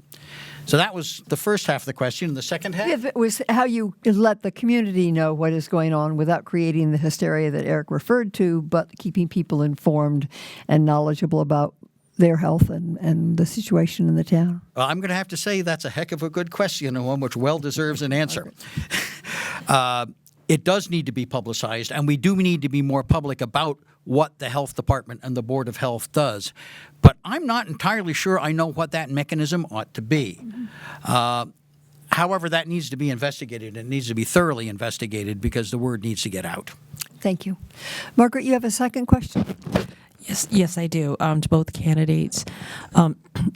So that was the first half of the question. And the second half? If it was how you let the community know what is going on without creating the hysteria that Eric referred to, but keeping people informed and knowledgeable about their health and the situation in the town. Well, I'm going to have to say that's a heck of a good question, and one which well deserves an answer. It does need to be publicized, and we do need to be more public about what the Health Department and the Board of Health does. But I'm not entirely sure I know what that mechanism ought to be. However, that needs to be investigated. It needs to be thoroughly investigated because the word needs to get out. Thank you. Margaret, you have a second question? Yes, I do, to both candidates.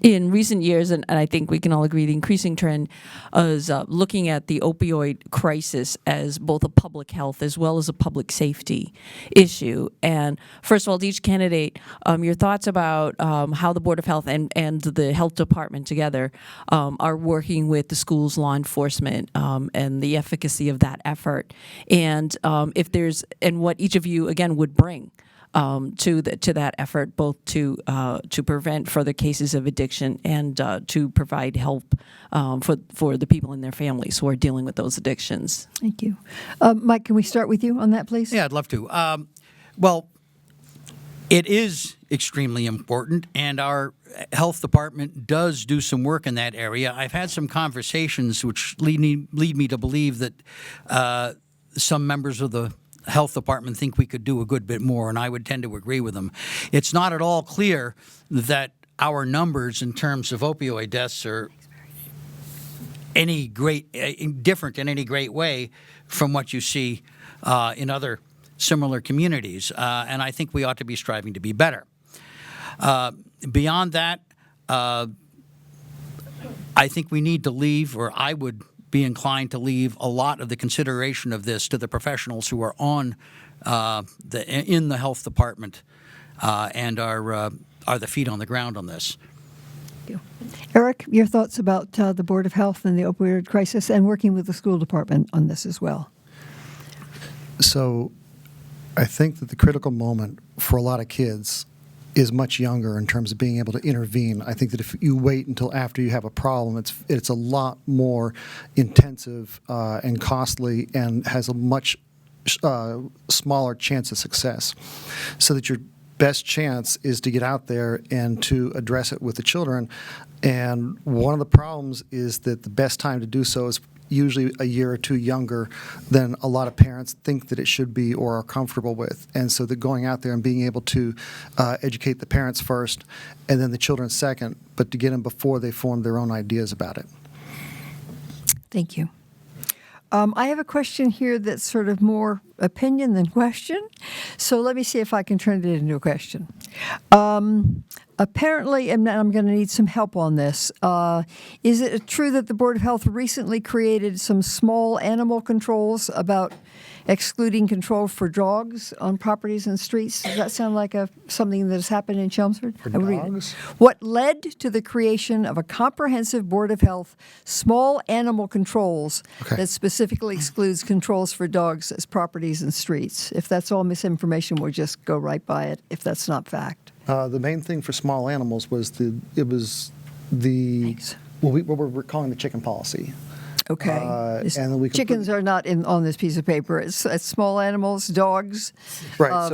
In recent years, and I think we can all agree, the increasing trend is looking at the opioid crisis as both a public health as well as a public safety issue. And first of all, to each candidate, your thoughts about how the Board of Health and the Health Department together are working with the schools, law enforcement, and the efficacy of that effort. And if there's, and what each of you, again, would bring to that effort, both to prevent further cases of addiction and to provide help for the people in their families who are dealing with those addictions. Thank you. Mike, can we start with you on that, please? Yeah, I'd love to. Well, it is extremely important, and our health department does do some work in that area. I've had some conversations which lead me to believe that some members of the health department think we could do a good bit more, and I would tend to agree with them. It's not at all clear that our numbers in terms of opioid deaths are different in any great way from what you see in other similar communities, and I think we ought to be striving to be better. Beyond that, I think we need to leave, or I would be inclined to leave a lot of the consideration of this to the professionals who are in the health department and are the feet on the ground on this. Thank you. Eric, your thoughts about the Board of Health and the opioid crisis and working with the school department on this as well? So I think that the critical moment for a lot of kids is much younger in terms of being able to intervene. I think that if you wait until after you have a problem, it's a lot more intensive and costly and has a much smaller chance of success. So that your best chance is to get out there and to address it with the children. And one of the problems is that the best time to do so is usually a year or two younger than a lot of parents think that it should be or are comfortable with. And so that going out there and being able to educate the parents first and then the children second, but to get them before they form their own ideas about it. Thank you. I have a question here that's sort of more opinion than question. So let me see if I can turn it into a question. Apparently, and I'm going to need some help on this, is it true that the Board of Health recently created some small animal controls about excluding control for dogs on properties and streets? Does that sound like something that has happened in Chelmsford? For I would read it. dogs? What led to the creation of a comprehensive Board of Health small animal controls Okay. that specifically excludes controls for dogs as properties and streets? If that's all misinformation, we'll just go right by it if that's not fact. The main thing for small animals was the Thanks. what we're calling the chicken policy. Okay. and then we can Chickens are not on this piece of paper. It's small animals, dogs. Right.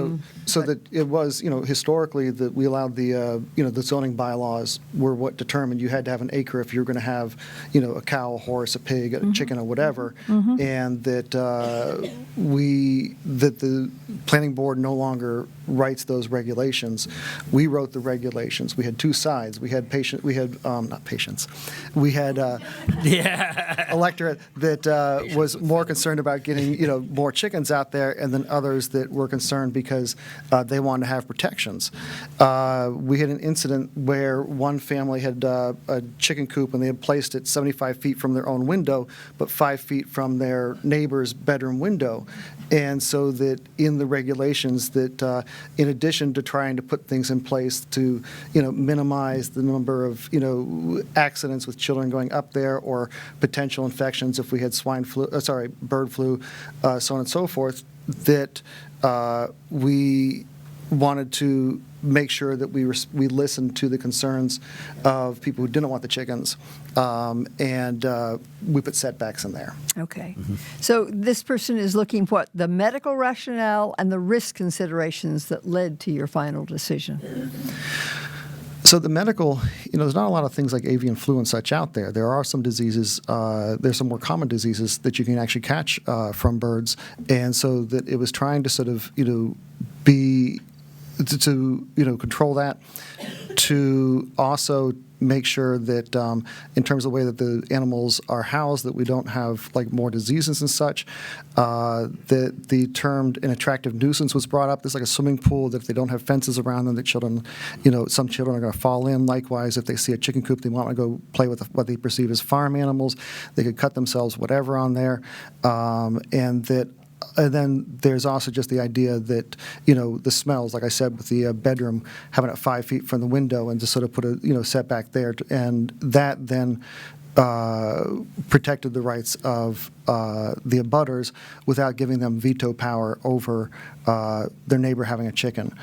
So that it was, historically that we allowed the zoning bylaws were what determined you had to have an acre if you were going to have, a cow, a horse, a pig, a chicken, or whatever, and that the planning board no longer writes those regulations. We wrote the regulations. We had two sides. We had not patients. We had electorate that was more concerned about getting more chickens out there, and then others that were concerned because they wanted to have protections. We had an incident where one family had a chicken coop and they had placed it 75 feet from their own window, but 5 feet from their neighbor's bedroom window. And so that in the regulations that in addition to trying to put things in place to, minimize the number of, accidents with children going up there or potential infections if we had bird flu, so on and so forth, that we wanted to make sure that we listened to the concerns of people who didn't want the chickens, and we put setbacks in there. Okay. So this person is looking what the medical rationale and the risk considerations that led to your final decision. So the medical, there's not a lot of things like avian flu and such out there. There are some diseases, there's some more common diseases that you can actually catch from birds. And so that it was trying to sort of, control that, to also make sure that in terms of the way that the animals are housed, that we don't have like more diseases and such, that the term an attractive nuisance was brought up. There's like a swimming pool that if they don't have fences around them, that children, some children are going to fall in. Likewise, if they see a chicken coop, they want to go play with what they perceive as farm animals. They could cut themselves, whatever on there, and then there's also just the idea that, the smells, like I said, with the bedroom, having it 5 feet from the window and just sort of put a, setback there. And that then protected the rights of the abutters without giving them veto power over their neighbor having a chicken.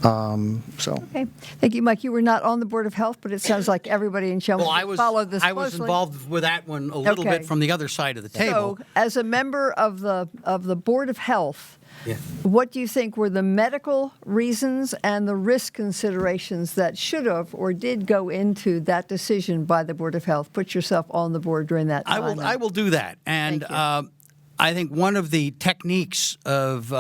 Okay. Thank you, Mike. You were not on the Board of Health, but it sounds like everybody in Chelmsford followed this I was closely. involved with that one a little Okay. bit from the other side of the table. So, as a member of the Board of Health, Yeah. what do you think were the medical reasons and the risk considerations that should have or did go into that decision by the Board of Health? Put yourself on the board during that time. I will do that. And Thank you. I think one of the techniques of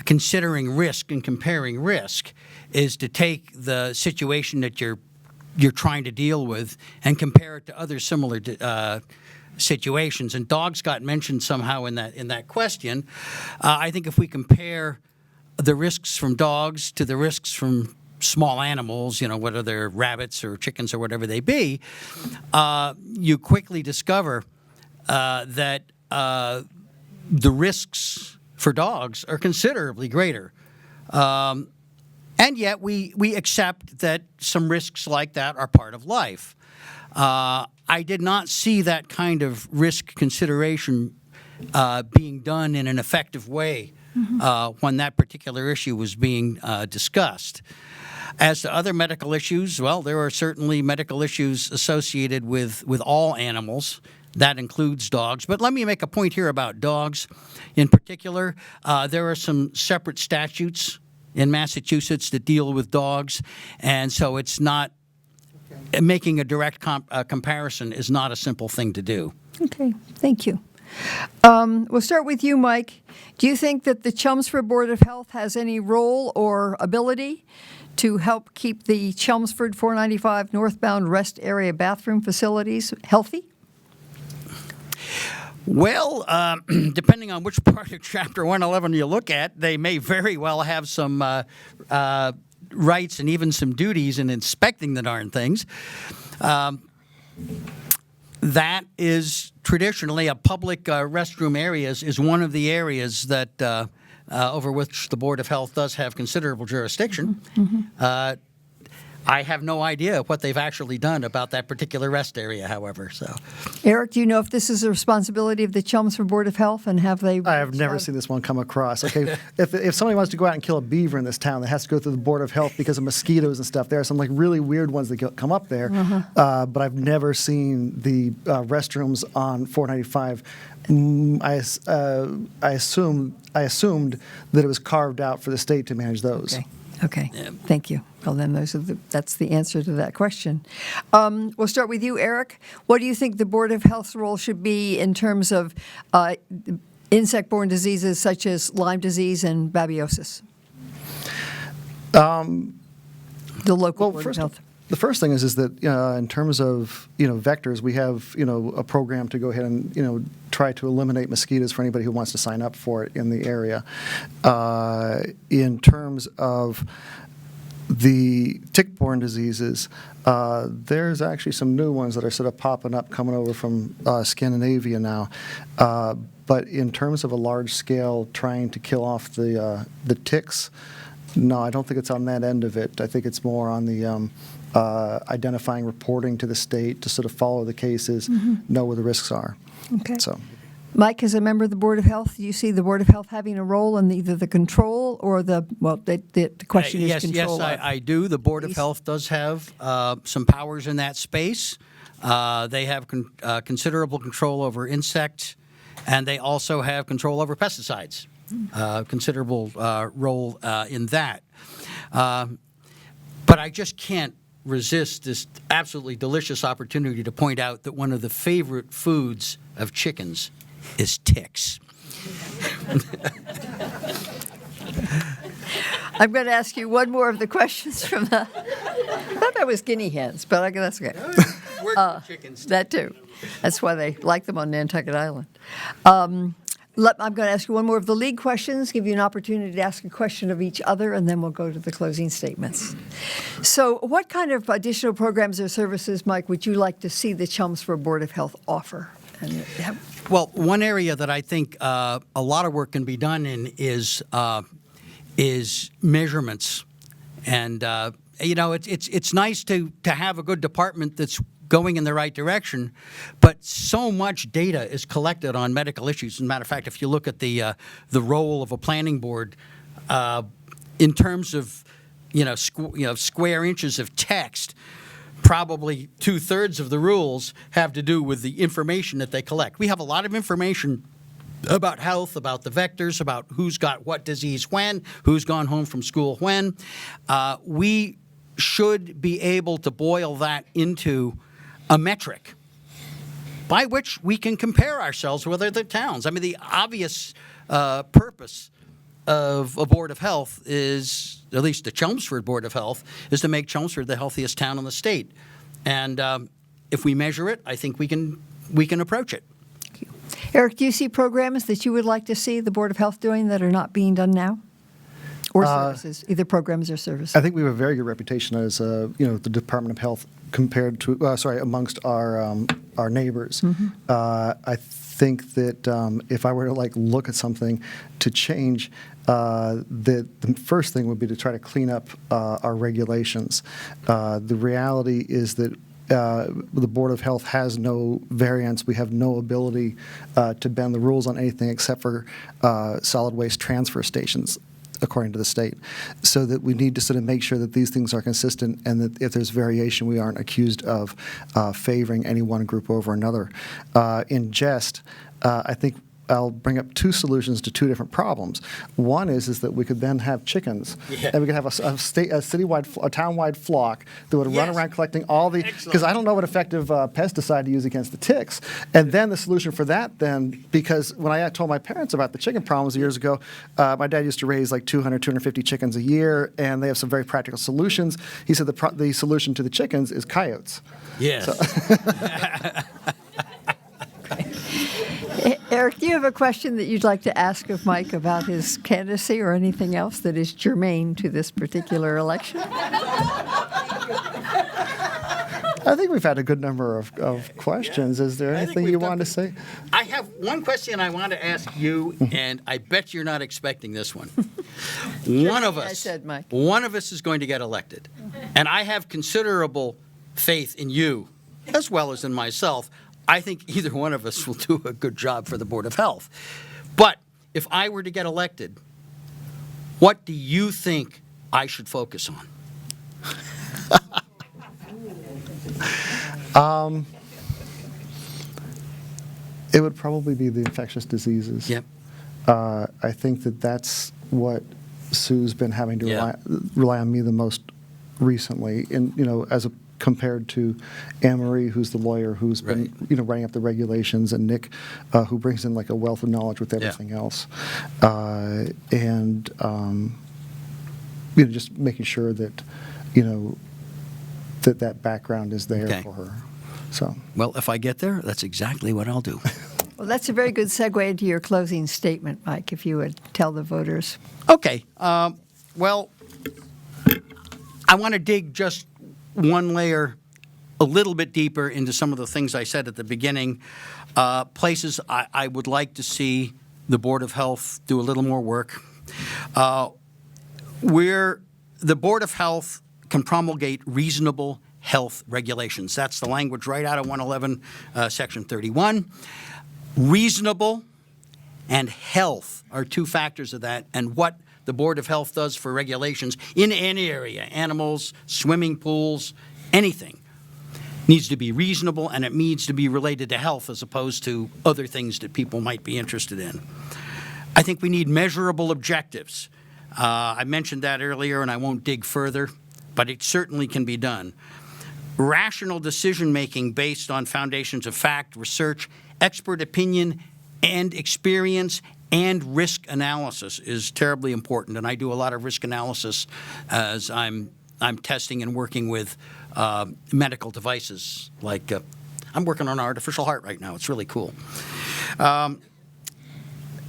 considering risk and comparing risk is to take the situation that you're trying to deal with and compare it to other similar situations. And dogs got mentioned somehow in that question. I think if we compare the risks from dogs to the risks from small animals, whether they're rabbits or chickens or whatever they be, you quickly discover that the risks for dogs are considerably greater. And yet we accept that some risks like that are part of life. I did not see that kind of risk consideration being done in an effective way when that particular issue was being discussed. As to other medical issues, well, there are certainly medical issues associated with all animals. That includes dogs. But let me make a point here about dogs in particular. There are some separate statutes in Massachusetts that deal with dogs, and so it's not making a direct comparison is not a simple thing to do. Okay, thank you. We'll start with you, Mike. Do you think that the Chelmsford Board of Health has any role or ability to help keep the Chelmsford 495 northbound rest area bathroom facilities healthy? Well, depending on which part of Chapter 111 you look at, they may very well have some rights and even some duties in inspecting the darn things. That is traditionally a public restroom areas is one of the areas that over which the Board of Health does have considerable jurisdiction. I have no idea what they've actually done about that particular rest area, however. So, Eric, do you know if this is a responsibility of the Chelmsford Board of Health, and have they? I have never seen this one come across. Okay, if somebody wants to go out and kill a beaver in this town, that has to go through the Board of Health because of mosquitoes and stuff. There are some like really weird ones that come up there, but I've never seen the restrooms on 495. I assumed that it was carved out for the state to manage those. Okay. Thank you. Well, then that's the answer to that question. We'll start with you, Eric. What do you think the Board of Health's role should be in terms of insect-borne diseases such as Lyme disease and babiosis? The local Board of Health. The first thing is that in terms of vectors, we have a program to go ahead and try to eliminate mosquitoes for anybody who wants to sign up for it in the area. In terms of the tick-borne diseases, there's actually some new ones that are sort of popping up coming over from Scandinavia now. But in terms of a large scale trying to kill off the ticks, no, I don't think it's on that end of it. I think it's more on the identifying, reporting to the state to sort of follow the cases, know where the risks are. Okay. So, Mike, as a member of the Board of Health, do you see the Board of Health having a role in either the control or the question is control? Yes, I do. The Board of Health does have some powers in that space. They have considerable control over insects, and they also have control over pesticides. Considerable role in that. But I just can't resist this absolutely delicious opportunity to point out that one of the favorite foods of chickens is ticks. I'm going to ask you one more of the questions from the. I thought that was guinea hens, but that's okay. Chickens. That too. That's why they like them on Nantucket Island. I'm going to ask you one more of the league questions, give you an opportunity to ask a question of each other, and then we'll go to the closing statements. So what kind of additional programs or services, Mike, would you like to see the Chelmsford Board of Health offer? Well, one area that I think a lot of work can be done in is measurements. And, it's nice to have a good department that's going in the right direction, but so much data is collected on medical issues. As a matter of fact, if you look at the role of a planning board in terms of square inches of text, probably 2/3 of the rules have to do with the information that they collect. We have a lot of information about health, about the vectors, about who's got what disease when, who's gone home from school when. We should be able to boil that into a metric by which we can compare ourselves with other towns. I mean, the obvious purpose of a Board of Health is, at least the Chelmsford Board of Health, is to make Chelmsford the healthiest town in the state. And if we measure it, I think we can approach it. Eric, do you see programs that you would like to see the Board of Health doing that are not being done now? Or services, either programs or services? I think we have a very good reputation as, the Department of Health compared to, amongst our neighbors. I think that if I were to look at something to change, the first thing would be to try to clean up our regulations. The reality is that the Board of Health has no variance. We have no ability to bend the rules on anything except for solid waste transfer stations, according to the state. So that we need to sort of make sure that these things are consistent, and that if there's variation, we aren't accused of favoring any one group over another. In jest, I think I'll bring up two solutions to two different problems. One is that we could then have chickens, and we could have a town-wide flock that would run around collecting all the, because I don't know what effective pesticide to use against the ticks. And then the solution for that then, because when I told my parents about the chicken problems years ago, my dad used to raise 200, 250 chickens a year, and they have some very practical solutions. He said the solution to the chickens is coyotes. Yes. So Eric, do you have a question that you'd like to ask of Mike about his candidacy or anything else that is germane to this particular election? I think we've had a good number of questions. Is there I think anything we've you done want to good. say? I have one question I want to ask you, and I bet you're not expecting this one. One of us, I said, Mike. one of us is going to get elected, and I have considerable faith in you as well as in myself. I think either one of us will do a good job for the Board of Health. But if I were to get elected, what do you think I should focus on? It would probably be the infectious diseases. Yep. I think that's what Sue's been having to Yeah. rely on me the most recently, and compared to Anne Marie, who's the lawyer who's been Right. writing up the regulations, and Nick, who brings in like a wealth of knowledge with everything else, and just making sure that that background is there Okay. for her. So. Well, if I get there, that's exactly what I'll do. Well, that's a very good segue into your closing statement, Mike, if you would tell the voters. Okay. Well, I want to dig just one layer a little bit deeper into some of the things I said at the beginning. Places I would like to see the Board of Health do a little more work. Where the Board of Health can promulgate reasonable health regulations. That's the language right out of 111, Section 31. Reasonable and health are two factors of that, and what the Board of Health does for regulations in any area, animals, swimming pools, anything, needs to be reasonable, and it needs to be related to health as opposed to other things that people might be interested in. I think we need measurable objectives. I mentioned that earlier, and I won't dig further, but it certainly can be done. Rational decision-making based on foundations of fact, research, expert opinion, and experience, and risk analysis is terribly important. And I do a lot of risk analysis as I'm testing and working with medical devices. Like I'm working on an artificial heart right now. It's really cool.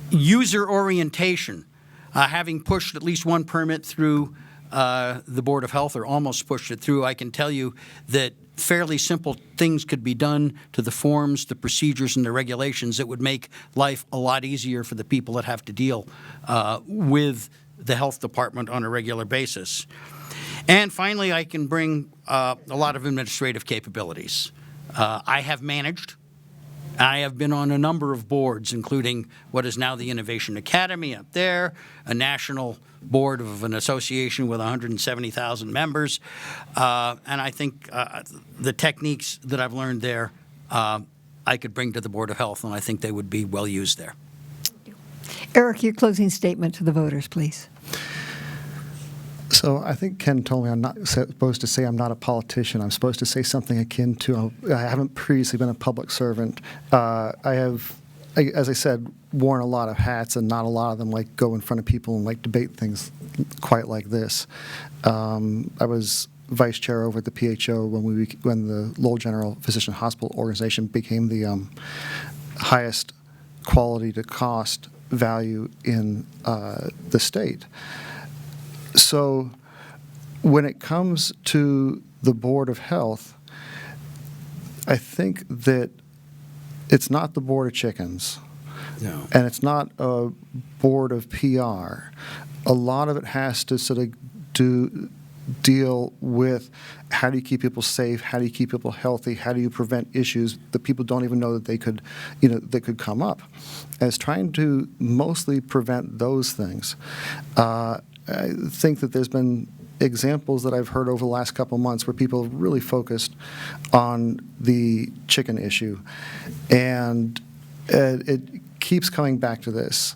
User orientation. Having pushed at least one permit through the Board of Health, or almost pushed it through, I can tell you that fairly simple things could be done to the forms, the procedures, and the regulations that would make life a lot easier for the people that have to deal with the health department on a regular basis. And finally, I can bring a lot of administrative capabilities. I have managed. I have been on a number of boards, including what is now the Innovation Academy up there, a national board of an association with 170,000 members. And I think the techniques that I've learned there, I could bring to the Board of Health, and I think they would be well used there. Eric, your closing statement to the voters, please. So I think Ken told me I'm not supposed to say I'm not a politician. I'm supposed to say something akin to I haven't previously been a public servant. I have, as I said, worn a lot of hats, and not a lot of them like go in front of people and like debate things quite like this. I was vice chair over at the PHO when the Lowell General Physician Hospital Organization became the highest quality to cost value in the state. So when it comes to the Board of Health, I think that it's not the Board of Chickens. No. And it's not a board of PR. A lot of it has to sort of deal with how do you keep people safe, how do you keep people healthy, how do you prevent issues that people don't even know that they could, that could come up. And it's trying to mostly prevent those things. I think that there's been examples that I've heard over the last couple of months where people have really focused on the chicken issue, and it keeps coming back to this.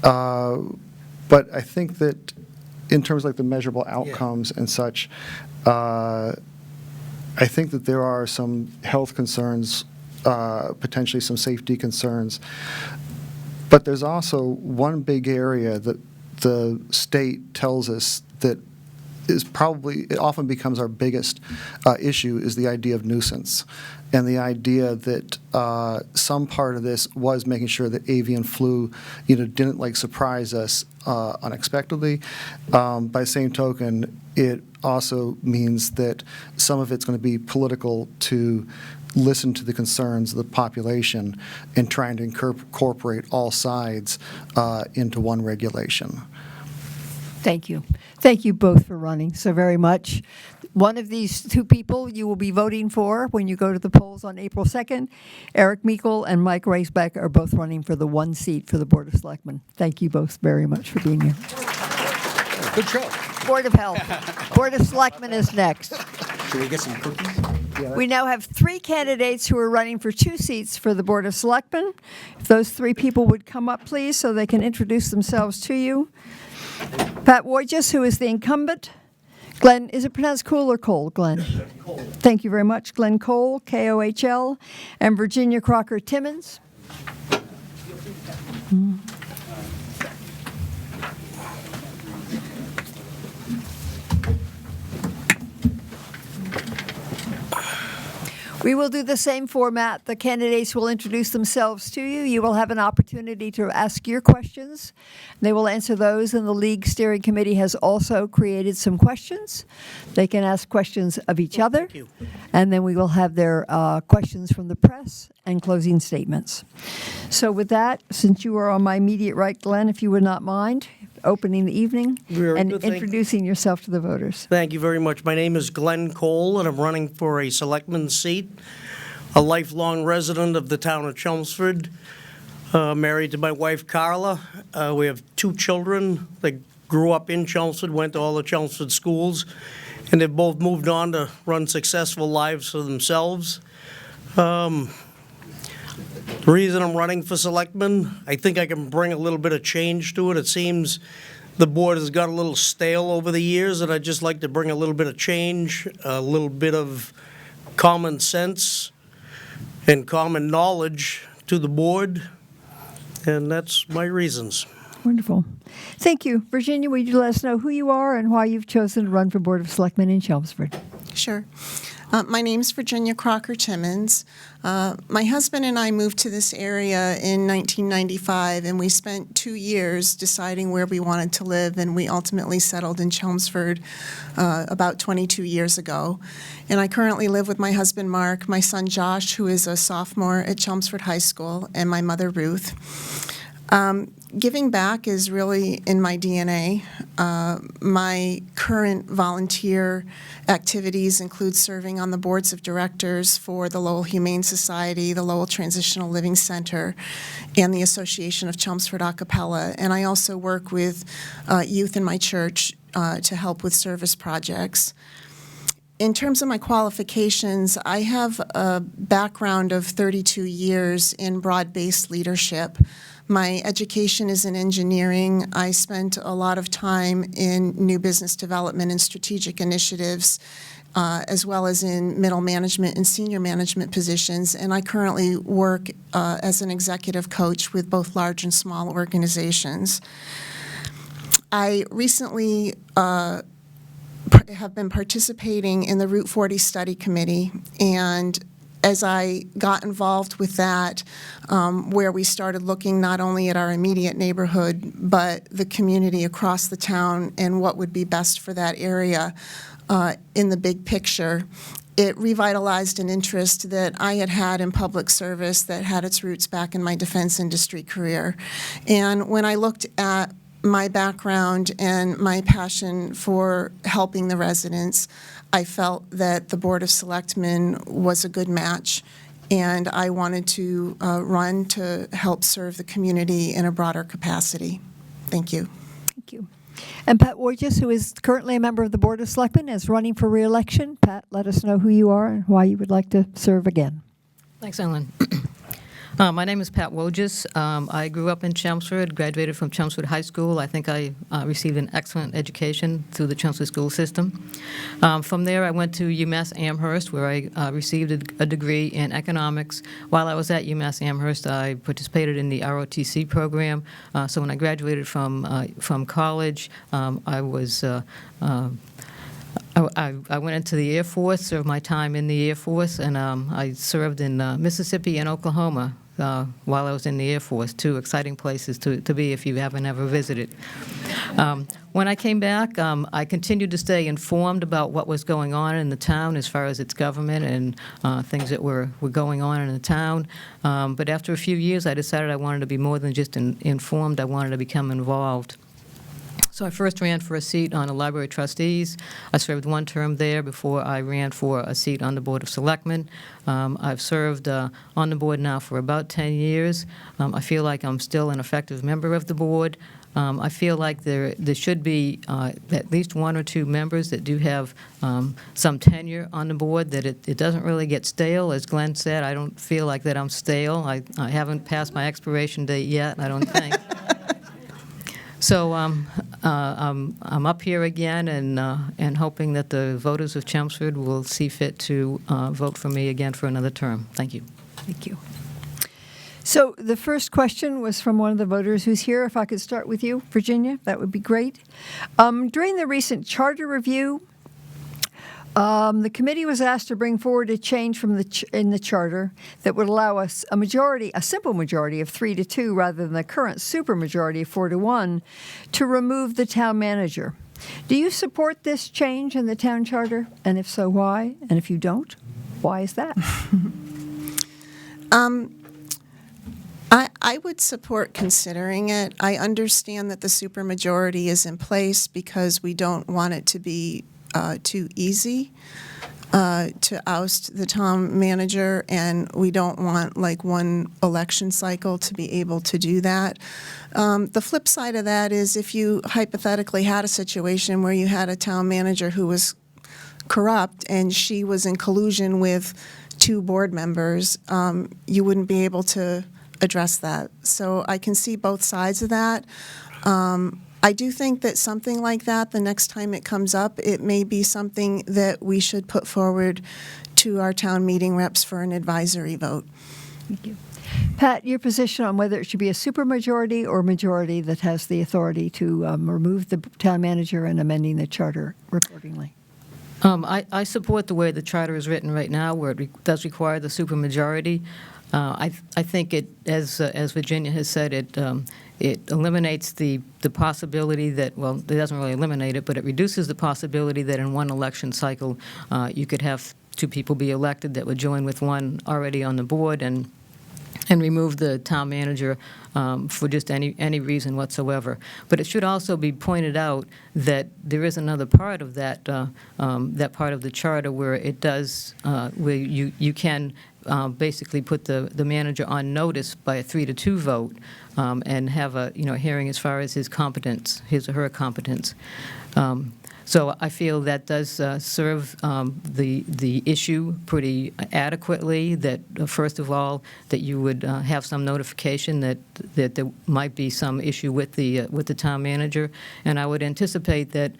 But I think that in terms of like the measurable outcomes and such, I think that there are some health concerns, potentially some safety concerns, but there's also one big area that the state tells us that is probably, it often becomes our biggest issue, is the idea of nuisance. And the idea that some part of this was making sure that avian flu, didn't like surprise us unexpectedly. By the same token, it also means that some of it's going to be political to listen to the concerns of the population and trying to incorporate all sides into one regulation. Thank you. Thank you both for running so very much. One of these two people you will be voting for when you go to the polls on April 2nd. Eric Meikle and Mike Reisbeck are both running for the one seat for the Board of Selectmen. Thank you both very much for being here. Good show. Board of Health. Board of Selectmen is next. Should we get some cookies? We now have 3 candidates who are running for 2 seats for the Board of Selectmen. If those 3 people would come up, please, so they can introduce themselves to you. Pat Wojcik, who is the incumbent. Glenn, is it pronounced Cool or Cole, Glenn? Cole. Thank you very much. Glenn Cole, Kohl, and Virginia Crocker Timmons. We will do the same format. The candidates will introduce themselves to you. You will have an opportunity to ask your questions. They will answer those, and the League Steering Committee has also created some questions. They can ask questions of each other, and then we will have their questions from the press and closing statements. So with that, since you are on my immediate right, Glenn, if you would not mind opening the evening and introducing yourself to the voters. Thank you very much. My name is Glenn Cole, and I'm running for a selectman's seat, a lifelong resident of the town of Chelmsford, married to my wife, Carla. We have 2 children that grew up in Chelmsford, went to all the Chelmsford schools, and they've both moved on to run successful lives for themselves. The reason I'm running for selectman, I think I can bring a little bit of change to it. It seems the board has got a little stale over the years, and I'd just like to bring a little bit of change, a little bit of common sense and common knowledge to the board, and that's my reasons. Wonderful. Thank you. Virginia, would you let us know who you are and why you've chosen to run for Board of Selectmen in Chelmsford? Sure. My name's Virginia Crocker Timmons. My husband and I moved to this area in 1995, and we spent 2 years deciding where we wanted to live, and we ultimately settled in Chelmsford about 22 years ago. And I currently live with my husband, Mark, my son, Josh, who is a sophomore at Chelmsford High School, and my mother, Ruth. Giving back is really in my DNA. My current volunteer activities include serving on the boards of directors for the Lowell Humane Society, the Lowell Transitional Living Center, and the Association of Chelmsford A Cappella. And I also work with youth in my church to help with service projects. In terms of my qualifications, I have a background of 32 years in broad-based leadership. My education is in engineering. I spent a lot of time in new business development and strategic initiatives, as well as in middle management and senior management positions. And I currently work as an executive coach with both large and small organizations. I recently have been participating in the Route 40 Study Committee, and as I got involved with that, where we started looking not only at our immediate neighborhood, but the community across the town and what would be best for that area in the big picture, it revitalized an interest that I had had in public service that had its roots back in my defense industry career. And when I looked at my background and my passion for helping the residents, I felt that the Board of Selectmen was a good match, and I wanted to run to help serve the community in a broader capacity. Thank you. Thank you. And Pat Wojcik, who is currently a member of the Board of Selectmen, is running for re-election. Pat, let us know who you are and why you would like to serve again. Thanks, Ellen. My name is Pat Wojcik. I grew up in Chelmsford, graduated from Chelmsford High School. I think I received an excellent education through the Chelmsford school system. From there, I went to UMass Amherst, where I received a degree in economics. While I was at UMass Amherst, I participated in the ROTC program. So when I graduated from college, I was I went into the Air Force, served my time in the Air Force, and I served in Mississippi and Oklahoma while I was in the Air Force. Two exciting places to be if you haven't ever visited. When I came back, I continued to stay informed about what was going on in the town as far as its government and things that were going on in the town. But after a few years, I decided I wanted to be more than just informed. I wanted to become involved. So I first ran for a seat on the Library of Trustees. I served one term there before I ran for a seat on the Board of Selectmen. I've served on the board now for about 10 years. I feel like I'm still an effective member of the board. I feel like there should be at least one or two members that do have some tenure on the board, that it doesn't really get stale. As Glenn said, I don't feel like that I'm stale. I haven't passed my expiration date yet, I don't think. So I'm up here again and hoping that the voters of Chelmsford will see fit to vote for me again for another term. Thank you. Thank you. So the first question was from one of the voters who's here. If I could start with you, Virginia, that would be great. During the recent charter review, the committee was asked to bring forward a change from in the charter that would allow us a simple majority of 3-2 rather than the current supermajority of 4-1 to remove the town manager. Do you support this change in the town charter? And if so, why? And if you don't, why is that? I would support considering it. I understand that the supermajority is in place because we don't want it to be too easy to oust the town manager, and we don't want like one election cycle to be able to do that. The flip side of that is if you hypothetically had a situation where you had a town manager who was corrupt and she was in collusion with two board members, you wouldn't be able to address that. So I can see both sides of that. I do think that something like that, the next time it comes up, it may be something that we should put forward to our town meeting reps for an advisory vote. Thank you. Pat, your position on whether it should be a supermajority or majority that has the authority to remove the town manager and amending the charter accordingly? I support the way the charter is written right now, where it does require the supermajority. I think it, as Virginia has said, it eliminates the possibility that, well, it doesn't really eliminate it, but it reduces the possibility that in one election cycle you could have two people be elected that would join with one already on the board and remove the town manager for just any reason whatsoever. But it should also be pointed out that there is another part of that part of the charter where it does where you can basically put the manager on notice by a 3-2 vote and have a hearing as far as his competence, his or her competence. So I feel that does serve the issue pretty adequately, that first of all, that you would have some notification that there might be some issue with the town manager. And I would anticipate that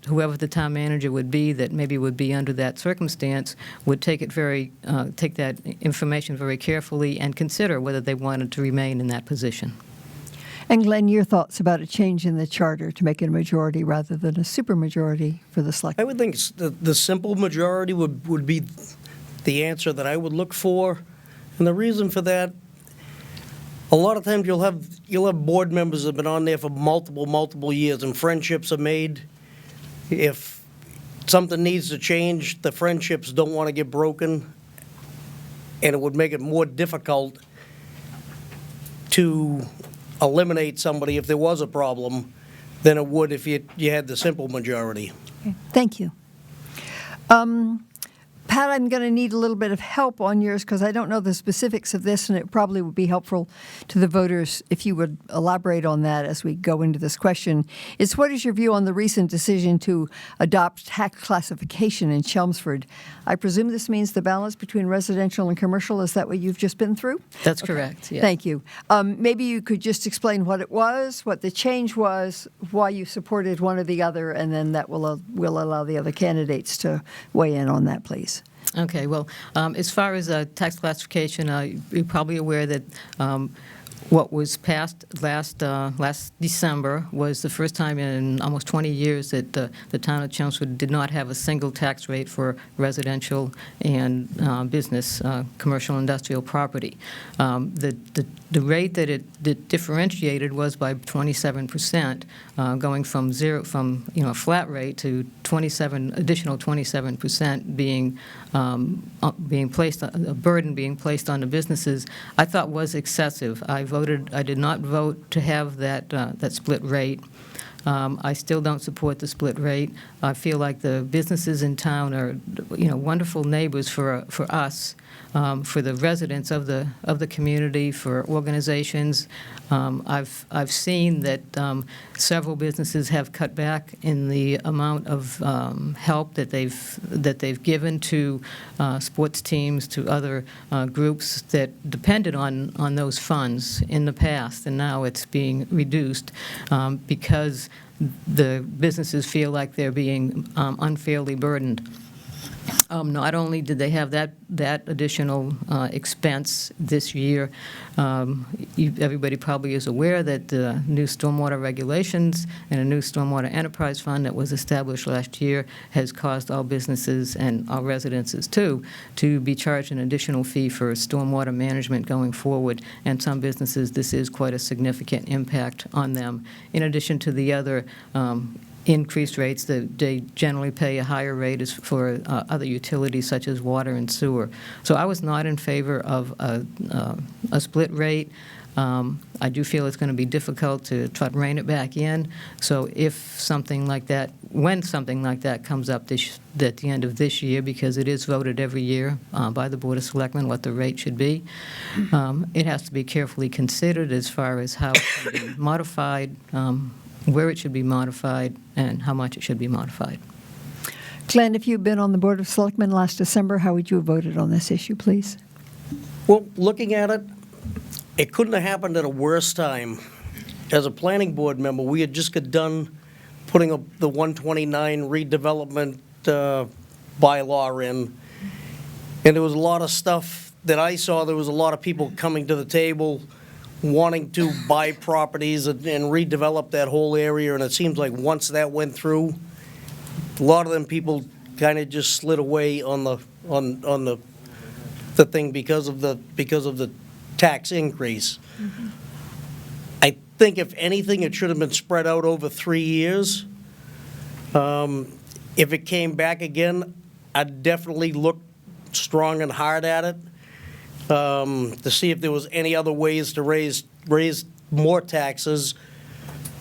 whoever the town manager would be that maybe would be under that circumstance would take that information very carefully and consider whether they wanted to remain in that position. And Glenn, your thoughts about a change in the charter to make it a majority rather than a supermajority for the select? I would think the simple majority would be the answer that I would look for. And the reason for that, a lot of times you'll have board members that have been on there for multiple years, and friendships are made. If something needs to change, the friendships don't want to get broken, and it would make it more difficult to eliminate somebody if there was a problem than it would if you had the simple majority. Okay. Thank you. Pat, I'm going to need a little bit of help on yours because I don't know the specifics of this, and it probably would be helpful to the voters if you would elaborate on that as we go into this question. It's what is your view on the recent decision to adopt tax classification in Chelmsford? I presume this means the balance between residential and commercial. Is that what you've just been through? That's correct, yes. Thank you. Maybe you could just explain what it was, what the change was, why you supported one or the other, and then that will allow the other candidates to weigh in on that, please. Okay, well, as far as tax classification, you're probably aware that what was passed last December was the first time in almost 20 years that the town of Chelmsford did not have a single tax rate for residential and business, commercial industrial property. The rate that it differentiated was by 27%, going from a flat rate to additional 27% being placed, a burden being placed on the businesses, I thought was excessive. I did not vote to have that split rate. I still don't support the split rate. I feel like the businesses in town are, wonderful neighbors for us, for the residents of the community, for organizations. I've seen that several businesses have cut back in the amount of help that they've given to sports teams, to other groups that depended on those funds in the past, and now it's being reduced because the businesses feel like they're being unfairly burdened. Not only did they have that additional expense this year, everybody probably is aware that the new stormwater regulations and a new stormwater enterprise fund that was established last year has caused all businesses and our residences too to be charged an additional fee for stormwater management going forward. And some businesses, this is quite a significant impact on them. In addition to the other increased rates, that they generally pay a higher rate as for other utilities such as water and sewer. So I was not in favor of a split rate. I do feel it's going to be difficult to try to rein it back in. So if something like that, when something like that comes up at the end of this year, because it is voted every year by the Board of Selectmen what the rate should be, it has to be carefully considered as far as how it can be modified, where it should be modified, and how much it should be modified. Glenn, if you'd been on the Board of Selectmen last December, how would you have voted on this issue, please? Well, looking at it, it couldn't have happened at a worse time. As a planning board member, we had just got done putting up the 129 redevelopment bylaw in, and there was a lot of stuff that I saw. There was a lot of people coming to the table wanting to buy properties and redevelop that whole area, and it seems like once that went through, a lot of them people kind of just slid away on the thing because of the tax increase. Mm-hmm. I think if anything, it should have been spread out over 3 years. If it came back again, I'd definitely look strong and hard at it. To see if there was any other ways to raise more taxes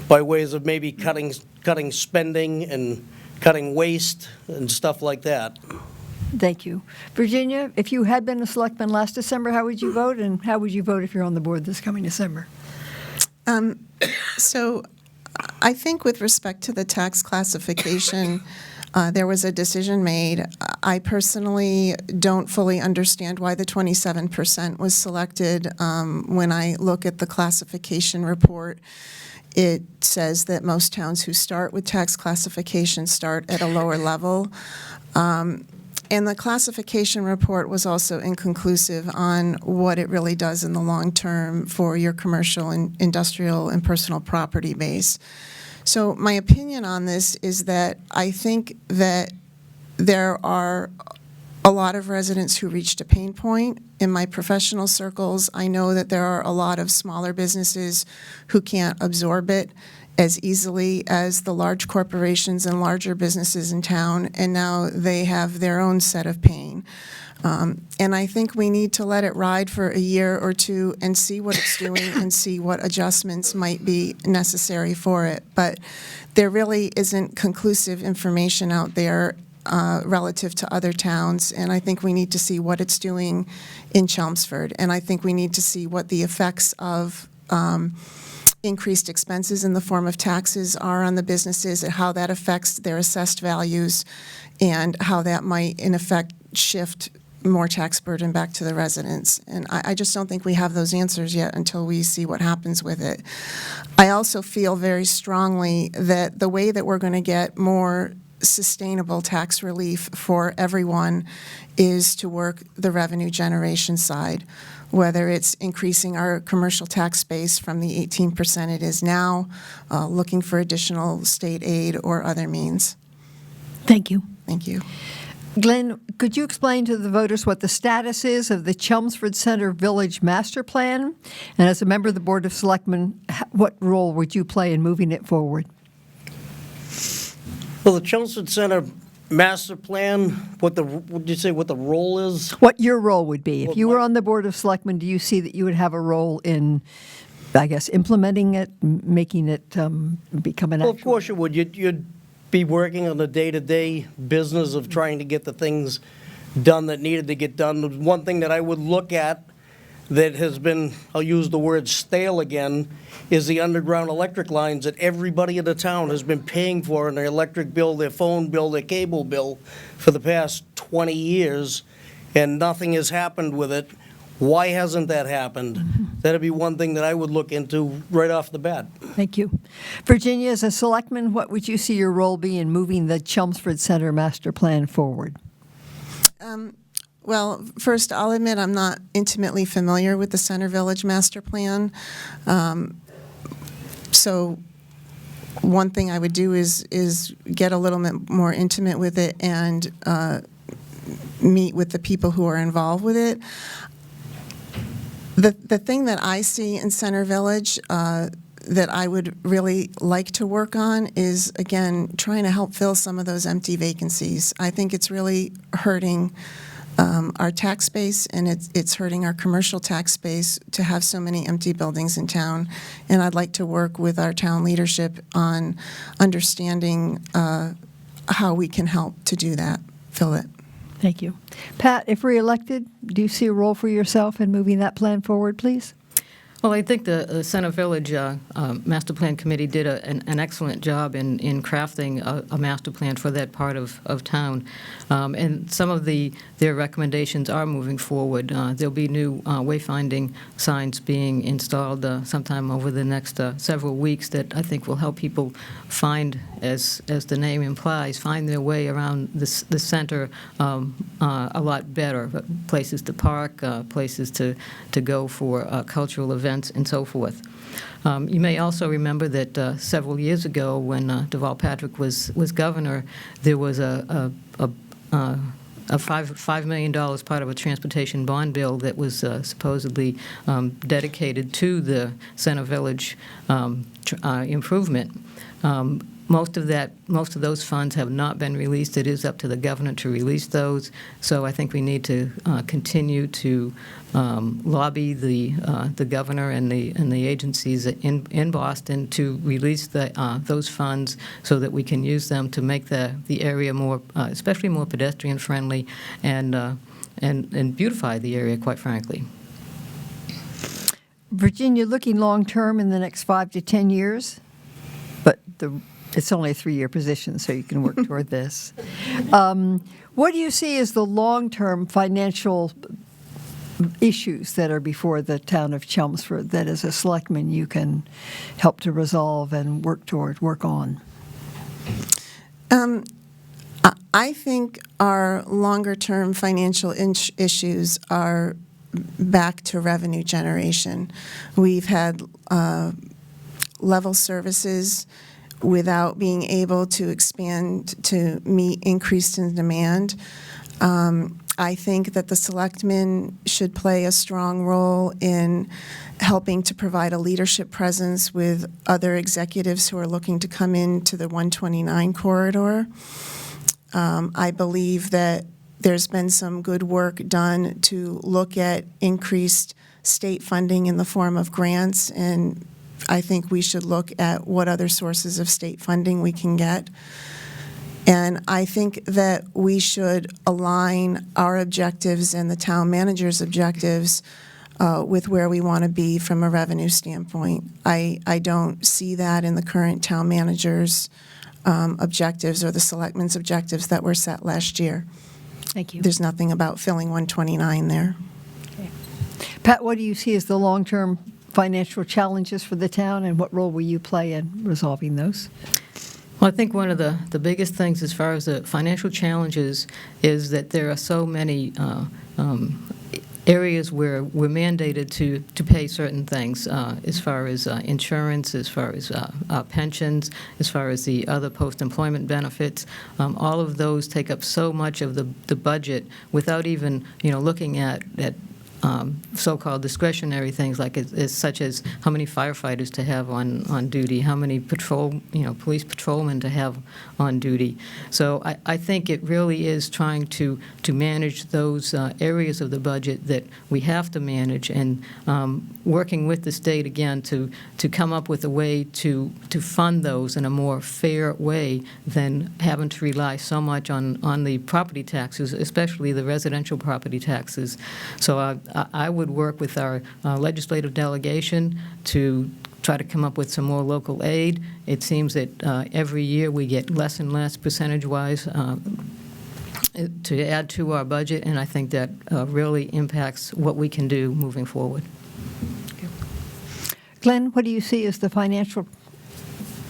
by ways of maybe cutting spending and cutting waste and stuff like that. Thank you. Virginia, if you had been a selectman last December, how would you vote, and how would you vote if you're on the board this coming December? So I think with respect to the tax classification, there was a decision made. I personally don't fully understand why the 27% was selected. When I look at the classification report, it says that most towns who start with tax classification start at a lower level. And the classification report was also inconclusive on what it really does in the long term for your commercial and industrial and personal property base. So my opinion on this is that I think that there are a lot of residents who reached a pain point. In my professional circles, I know that there are a lot of smaller businesses who can't absorb it as easily as the large corporations and larger businesses in town, and now they have their own set of pain. And I think we need to let it ride for a year or two and see what it's doing and see what adjustments might be necessary for it. But there really isn't conclusive information out there relative to other towns, and I think we need to see what it's doing in Chelmsford. And I think we need to see what the effects of increased expenses in the form of taxes are on the businesses, and how that affects their assessed values, and how that might, in effect, shift more tax burden back to the residents. And I just don't think we have those answers yet until we see what happens with it. I also feel very strongly that the way that we're going to get more sustainable tax relief for everyone is to work the revenue generation side. whether it's increasing our commercial tax base from the 18% it is now, looking for additional state aid or other means. Thank you. Thank you. Glenn, could you explain to the voters what the status is of the Chelmsford Center Village Master Plan? And as a member of the Board of Selectmen, what role would you play in moving it forward? Well, the Chelmsford Center Master Plan, what did you say what the role is? What your role would be. If Well, you were my- on the Board of Selectmen, do you see that you would have a role in, I guess, implementing it, making it become an Well, of actual? course you would. You'd be working on the day-to-day business of trying to get the things done that needed to get done. The one thing that I would look at that has been, I'll use the word stale again, is the underground electric lines that everybody in the town has been paying for in their electric bill, their phone bill, their cable bill for the past 20 years, and nothing has happened with it. Why hasn't that happened? That'd be one thing that I would look into right off the bat. Thank you. Virginia, as a selectman, what would you see your role be in moving the Chelmsford Center Master Plan forward? Well, first, I'll admit I'm not intimately familiar with the Center Village Master Plan. So one thing I would do is get a little bit more intimate with it and meet with the people who are involved with it. The thing that I see in Center Village that I would really like to work on is, again, trying to help fill some of those empty vacancies. I think it's really hurting our tax base, and it's hurting our commercial tax base to have so many empty buildings in town. And I'd like to work with our town leadership on understanding how we can help to do that, fill it. Thank you. Pat, if reelected, do you see a role for yourself in moving that plan forward, please? Well, I think the Center Village Master Plan Committee did an excellent job in crafting a master plan for that part of town. And some of their recommendations are moving forward. There'll be new wayfinding signs being installed sometime over the next several weeks that I think will help people find, as the name implies, find their way around the center a lot better. Places to park, places to go for cultural events, and so forth. You may also remember that several years ago, when Deval Patrick was governor, there was a $5 million part of a transportation bond bill that was supposedly dedicated to the Center Village improvement. Most of those funds have not been released. It is up to the governor to release those. So I think we need to continue to lobby the governor and the agencies in Boston to release those funds so that we can use them to make the area more, especially more pedestrian friendly, and beautify the area, quite frankly. Virginia, looking long-term in the next 5 to 10 years, but it's only a 3-year position, so you can work toward this. What do you see as the long-term financial issues that are before the town of Chelmsford that, as a selectman, you can help to resolve and work on? I think our longer-term financial issues are back to revenue generation. We've had level services without being able to expand to meet increase in demand. I think that the selectmen should play a strong role in helping to provide a leadership presence with other executives who are looking to come into the 129 corridor. I believe that there's been some good work done to look at increased state funding in the form of grants, and I think we should look at what other sources of state funding we can get. And I think that we should align our objectives and the town manager's objectives with where we want to be from a revenue standpoint. I don't see that in the current town manager's objectives or the selectmen's objectives that were set last year. Thank you. There's nothing about filling 129 there. Okay. Pat, what do you see as the long-term financial challenges for the town, and what role will you play in resolving those? Well, I think one of the biggest things as far as the financial challenges is that there are so many areas where we're mandated to pay certain things, as far as insurance, as far as pensions, as far as the other post-employment benefits. All of those take up so much of the budget without even, looking at so-called discretionary things like such as how many firefighters to have on duty, how many police patrolmen to have on duty. So I think it really is trying to manage those areas of the budget that we have to manage, and working with the state again to come up with a way to fund those in a more fair way than having to rely so much on the property taxes, especially the residential property taxes. So I would work with our legislative delegation to try to come up with some more local aid. It seems that every year we get less and less percentage-wise to add to our budget, and I think that really impacts what we can do moving forward. Glenn, what do you see as the financial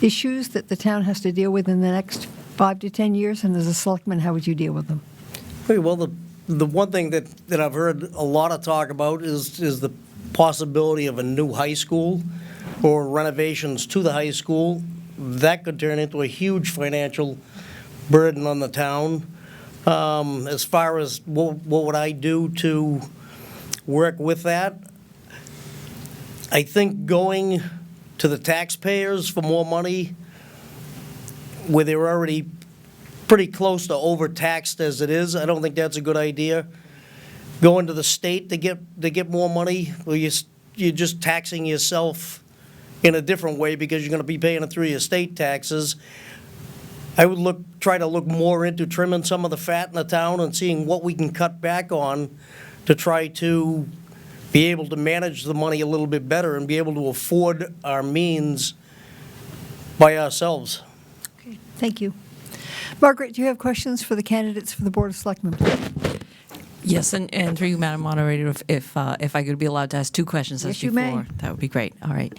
issues that the town has to deal with in the next 5 to 10 years? And as a selectman, how would you deal with them? Well, the one thing that I've heard a lot of talk about is the possibility of a new high school or renovations to the high school. That could turn into a huge financial burden on the town. As far as what would I do to work with that, I think going to the taxpayers for more money where they're already pretty close to overtaxed as it is, I don't think that's a good idea. Going to the state to get more money, well, you're just taxing yourself in a different way because you're going to be paying it through your state taxes. I would try to look more into trimming some of the fat in the town and seeing what we can cut back on to try to be able to manage the money a little bit better and be able to afford our means by ourselves. Okay, thank you. Margaret, do you have questions for the candidates for the Board of Selectmen? Yes, and through you, Madam Moderator, if I could be allowed to ask 2 questions as Yes, you may. before, that would be great. All right.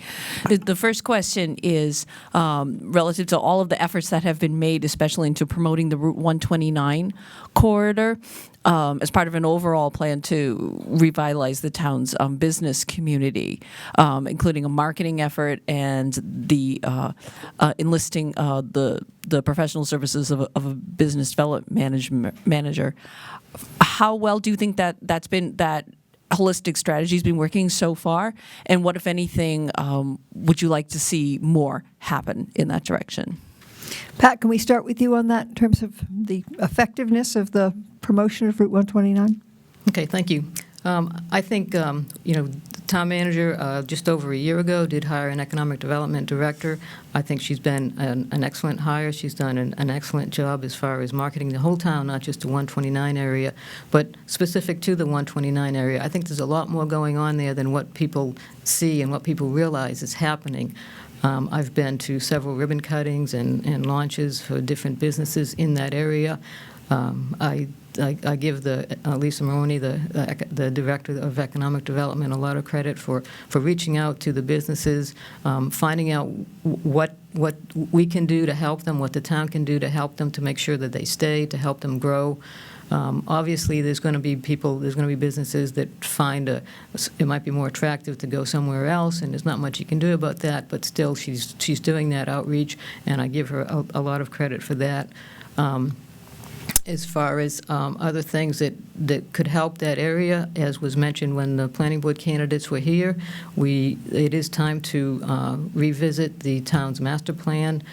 The first question is relative to all of the efforts that have been made, especially into promoting the Route 129 corridor, as part of an overall plan to revitalize the town's business community, including a marketing effort and the enlisting the professional services of a business development manager. How well do you think that holistic strategy has been working so far? And what, if anything, would you like to see more happen in that direction? Pat, can we start with you on that in terms of the effectiveness of the promotion of Route 129? Okay, thank you. I think, the town manager just over a year ago did hire an economic development director. I think she's been an excellent hire. She's done an excellent job as far as marketing the whole town, not just the 129 area, but specific to the 129 area. I think there's a lot more going on there than what people see and what people realize is happening. I've been to several ribbon cuttings and launches for different businesses in that area. I give Lisa Maroney, the Director of Economic Development, a lot of credit for reaching out to the businesses, finding out what we can do to help them, what the town can do to help them to make sure that they stay, to help them grow. Obviously, there's going to be businesses that find it might be more attractive to go somewhere else, and there's not much you can do about that, but still she's doing that outreach, and I give her a lot of credit for that. As far as other things that could help that area, as was mentioned when the planning board candidates were here, it is time to revisit the town's master plan.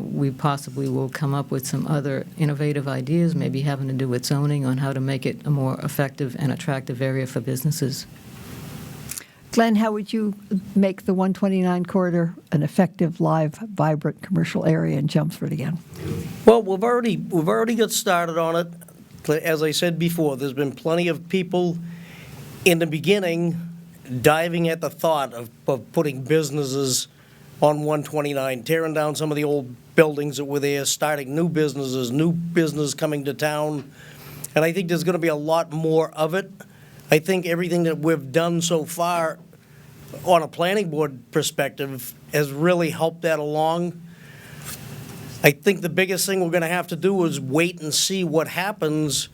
We possibly will come up with some other innovative ideas, maybe having to do with zoning, on how to make it a more effective and attractive area for businesses. Glenn, how would you make the 129 corridor an effective, live, vibrant commercial area in Chelmsford again? Well, we've already got started on it. As I said before, there's been plenty of people in the beginning diving at the thought of putting businesses on 129, tearing down some of the old buildings that were there, starting new business coming to town. And I think there's going to be a lot more of it. I think everything that we've done so far on a planning board perspective has really helped that along. I think the biggest thing we're going to have to do is wait and see what happens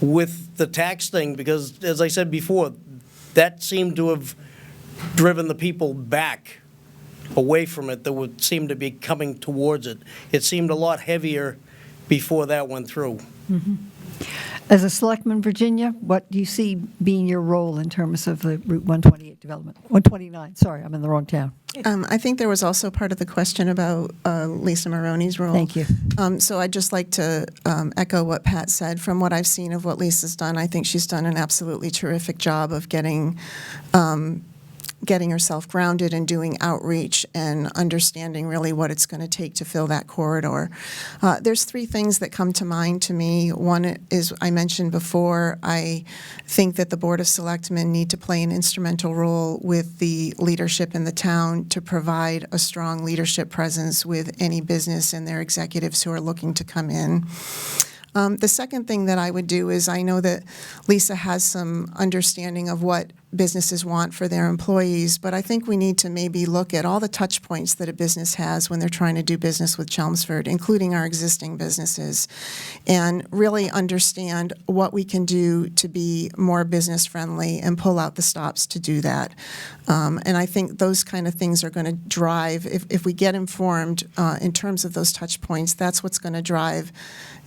with the tax thing, because, as I said before, that seemed to have driven the people back away from it that would seem to be coming towards it. It seemed a lot heavier before that went through. As a selectman, Virginia, what do you see being your role in terms of the Route 128 development? 129, sorry, I'm in the wrong town. I think there was also part of the question about Lisa Maroney's role. Thank you. So I'd just like to echo what Pat said. From what I've seen of what Lisa's done, I think she's done an absolutely terrific job of getting herself grounded and doing outreach and understanding really what it's going to take to fill that corridor. There's three things that come to mind to me. One is, I mentioned before, I think that the Board of Selectmen need to play an instrumental role with the leadership in the town to provide a strong leadership presence with any business and their executives who are looking to come in. The second thing that I would do is, I know that Lisa has some understanding of what businesses want for their employees, but I think we need to maybe look at all the touch points that a business has when they're trying to do business with Chelmsford, including our existing businesses, and really understand what we can do to be more business friendly and pull out the stops to do that. And I think those kind of things are going to drive, if we get informed in terms of those touch points, that's what's going to drive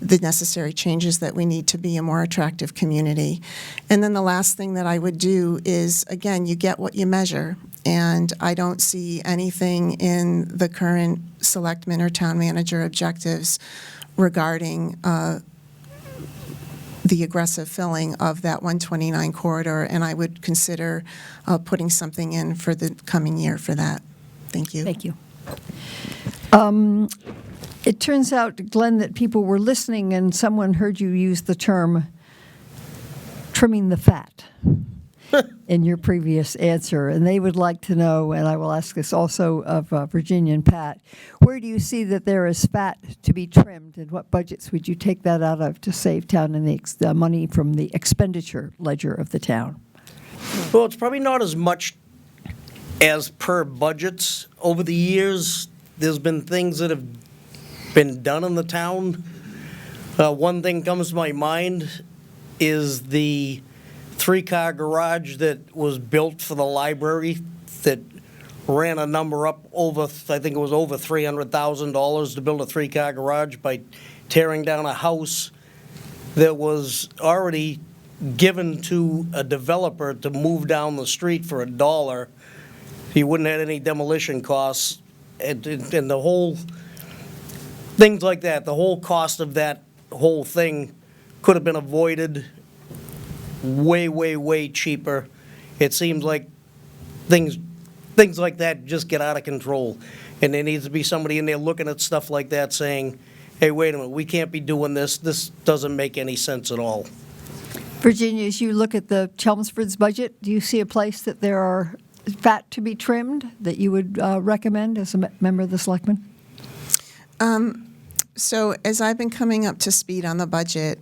the necessary changes that we need to be a more attractive community. And then the last thing that I would do is, again, you get what you measure. And I don't see anything in the current selectman or town manager objectives regarding the aggressive filling of that 129 corridor. And I would consider putting something in for the coming year for that. Thank you. Thank you. It turns out, Glenn, that people were listening and someone heard you use the term trimming the fat in your previous answer. And they would like to know, and I will ask this also of Virginia and Pat, where do you see that there is fat to be trimmed, and what budgets would you take that out of to save town and the money from the expenditure ledger of the town? Well, it's probably not as much as per budgets. Over the years, there's been things that have been done in the town. One thing comes to my mind is the three-car garage that was built for the library that ran a number up over, I think it was over $300,000 to build a three-car garage by tearing down a house that was already given to a developer to move down the street for $1. He wouldn't have any demolition costs, and the whole things like that, the whole cost of that whole thing could have been avoided way, way, way cheaper. It seems like things like that just get out of control. And there needs to be somebody in there looking at stuff like that saying, hey, wait a minute, we can't be doing this. This doesn't make any sense at all. Virginia, as you look at the Chelmsford's budget, do you see a place that there are fat to be trimmed that you would recommend as a member of the selectmen? So as I've been coming up to speed on the budget,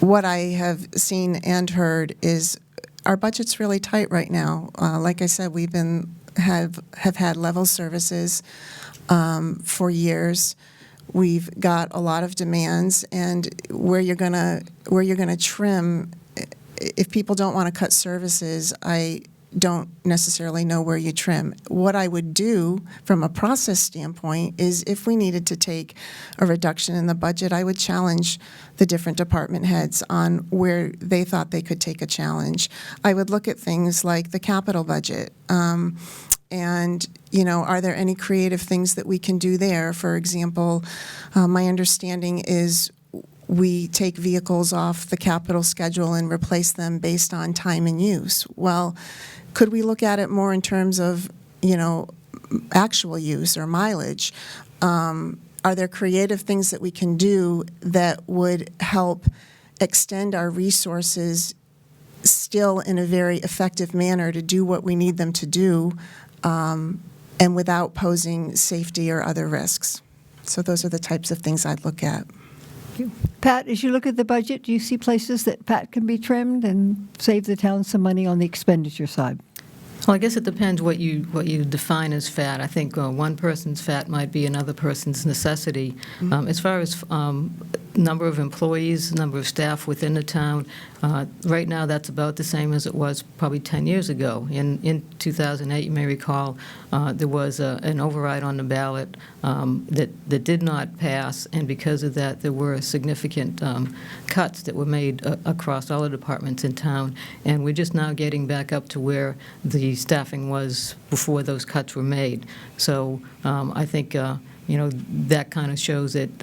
what I have seen and heard is our budget's really tight right now. Like I said, we've have had level services for years. We've got a lot of demands, and where you're gonna trim, if people don't want to cut services, I don't necessarily know where you trim. What I would do from a process standpoint is, if we needed to take a reduction in the budget, I would challenge the different department heads on where they thought they could take a challenge. I would look at things like the capital budget. And, are there any creative things that we can do there? For example, my understanding is we take vehicles off the capital schedule and replace them based on time and use. Well, could we look at it more in terms of, actual use or mileage? Are there creative things that we can do that would help extend our resources still in a very effective manner to do what we need them to do, and without posing safety or other risks? So those are the types of things I'd look at. Pat, as you look at the budget, do you see places that fat can be trimmed and save the town some money on the expenditure side? Well, I guess it depends what you define as fat. I think one person's fat might be another person's necessity. As far as number of employees, number of staff within the town. Right now, that's about the same as it was probably 10 years ago. In 2008, you may recall, there was an override on the ballot that did not pass, and because of that, there were significant cuts that were made across all the departments in town, and we're just now getting back up to where the staffing was before those cuts were made. So I think that kind of shows that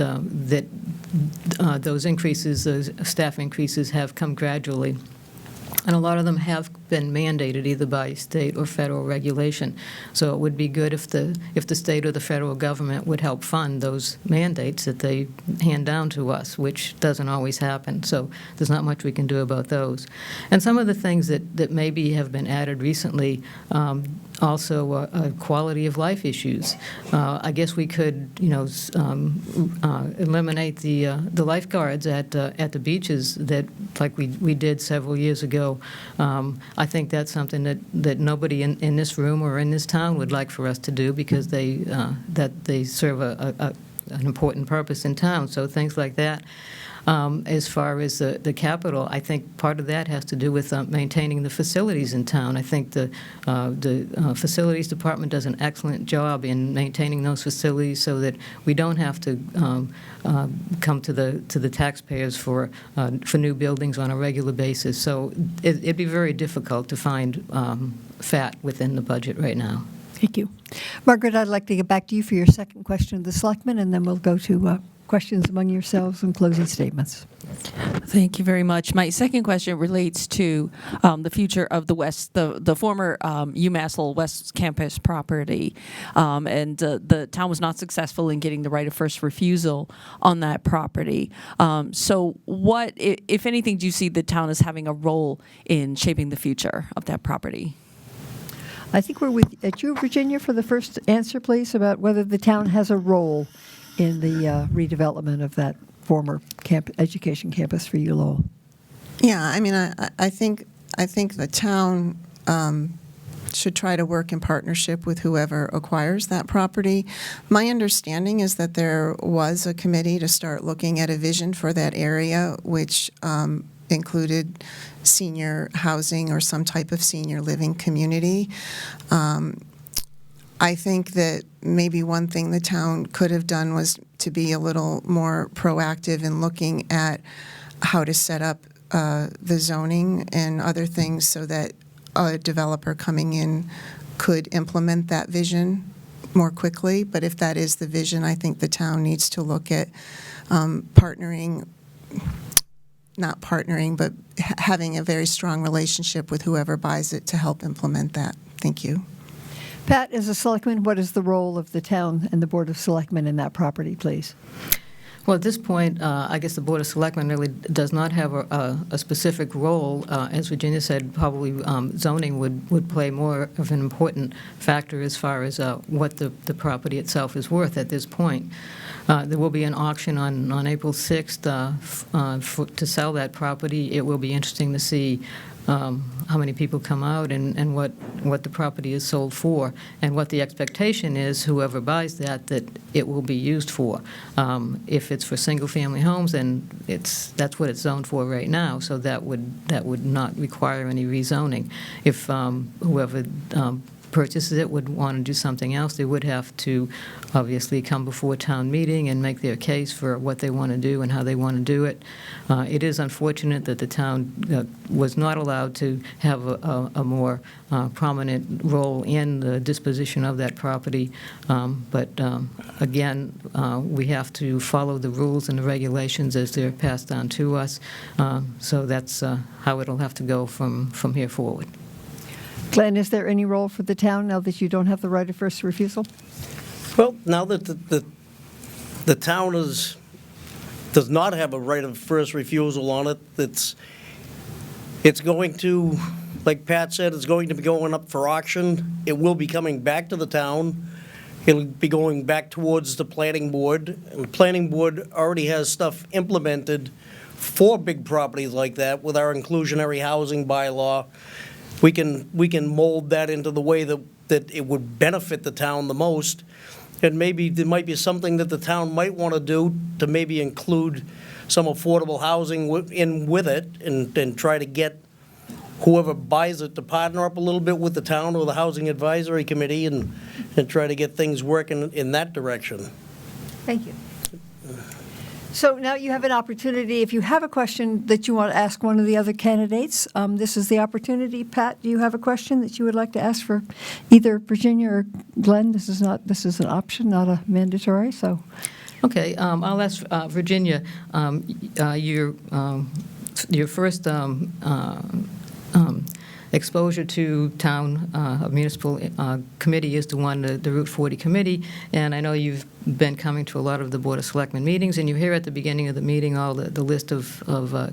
those increases, those staff increases, have come gradually. And a lot of them have been mandated either by state or federal regulation. So it would be good if the state or the federal government would help fund those mandates that they hand down to us, which doesn't always happen. So there's not much we can do about those. And some of the things that maybe have been added recently, also quality of life issues. I guess we could, eliminate the lifeguards at the beaches that, like we did several years ago. I think that's something that nobody in this room or in this town would like for us to do, because they serve an important purpose in town. So things like that. As far as the capital, I think part of that has to do with maintaining the facilities in town. I think the facilities department does an excellent job in maintaining those facilities so that we don't have to come to the taxpayers for new buildings on a regular basis. So it'd be very difficult to find fat within the budget right now. Thank you. Margaret, I'd like to get back to you for your second question of the selectmen, and then we'll go to questions among yourselves and closing statements. Thank you very much. My second question relates to the future of the former UMass Lowell West campus property, and the town was not successful in getting the right of first refusal on that property. So what, if anything, do you see the town as having a role in shaping the future of that property? I think we're at you, Virginia, for the first answer, please, about whether the town has a role in the redevelopment of that former education campus for ULowell. Yeah, I mean, I think the town should try to work in partnership with whoever acquires that property. My understanding is that there was a committee to start looking at a vision for that area, which included senior housing or some type of senior living community. I think that maybe one thing the town could have done was to be a little more proactive in looking at how to set up the zoning and other things so that a developer coming in could implement that vision more quickly. But if that is the vision, I think the town needs to look at not partnering, but having a very strong relationship with whoever buys it to help implement that. Thank you. Pat, as a selectman, what is the role of the town and the Board of Selectmen in that property, please? Well, at this point, I guess the Board of Selectmen really does not have a specific role. As Virginia said, probably zoning would play more of an important factor as far as what the property itself is worth at this point. There will be an auction on April 6th to sell that property. It will be interesting to see how many people come out and what the property is sold for, and what the expectation is, whoever buys that it will be used for. If it's for single-family homes, then that's what it's zoned for right now, so that would not require any rezoning. If whoever purchases it would want to do something else, they would have to obviously come before town meeting and make their case for what they want to do and how they want to do it. It is unfortunate that the town was not allowed to have a more prominent role in the disposition of that property. But again, we have to follow the rules and the regulations as they're passed down to us. So that's how it'll have to go from here forward. Glenn, is there any role for the town now that you don't have the right of first refusal? Well, now that the town does not have a right of first refusal on it, it's going to, like Pat said, it's going to be going up for auction. It will be coming back to the town. It'll be going back towards the planning board. And the planning board already has stuff implemented for big properties like that with our inclusionary housing bylaw. We can mold that into the way that it would benefit the town the most. And maybe there might be something that the town might want to do to maybe include some affordable housing in with it and try to get whoever buys it to partner up a little bit with the town or the Housing Advisory Committee and try to get things working in that direction. Thank you. So now you have an opportunity, if you have a question that you want to ask one of the other candidates, this is the opportunity. Pat, do you have a question that you would like to ask for either Virginia or Glenn? This is an option, not a mandatory, so. Okay, I'll ask Virginia, your first exposure to town municipal committee is the one, the Route 40 committee, and I know you've been coming to a lot of the Board of Selectmen meetings, and you hear at the beginning of the meeting all the list of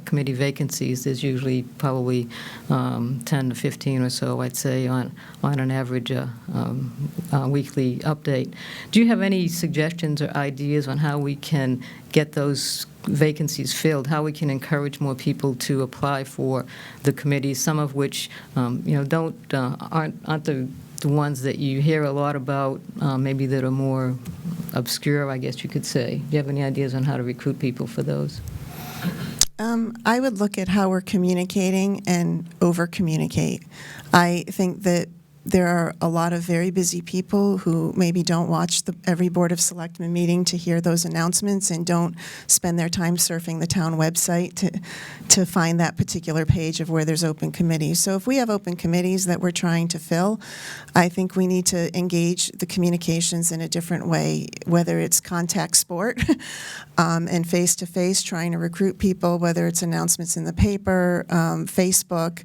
committee vacancies. There's usually probably 10 to 15 or so, I'd say, on an average weekly update. Do you have any suggestions or ideas on how we can get those vacancies filled, how we can encourage more people to apply for the committees, some of which, aren't the ones that you hear a lot about, maybe that are more obscure, I guess you could say. Do you have any ideas on how to recruit people for those? I would look at how we're communicating and over-communicate. I think that there are a lot of very busy people who maybe don't watch every Board of Selectmen meeting to hear those announcements and don't spend their time surfing the town website to find that particular page of where there's open committees. So if we have open committees that we're trying to fill, I think we need to engage the communications in a different way, whether it's contact sport and face-to-face trying to recruit people, whether it's announcements in the paper, Facebook,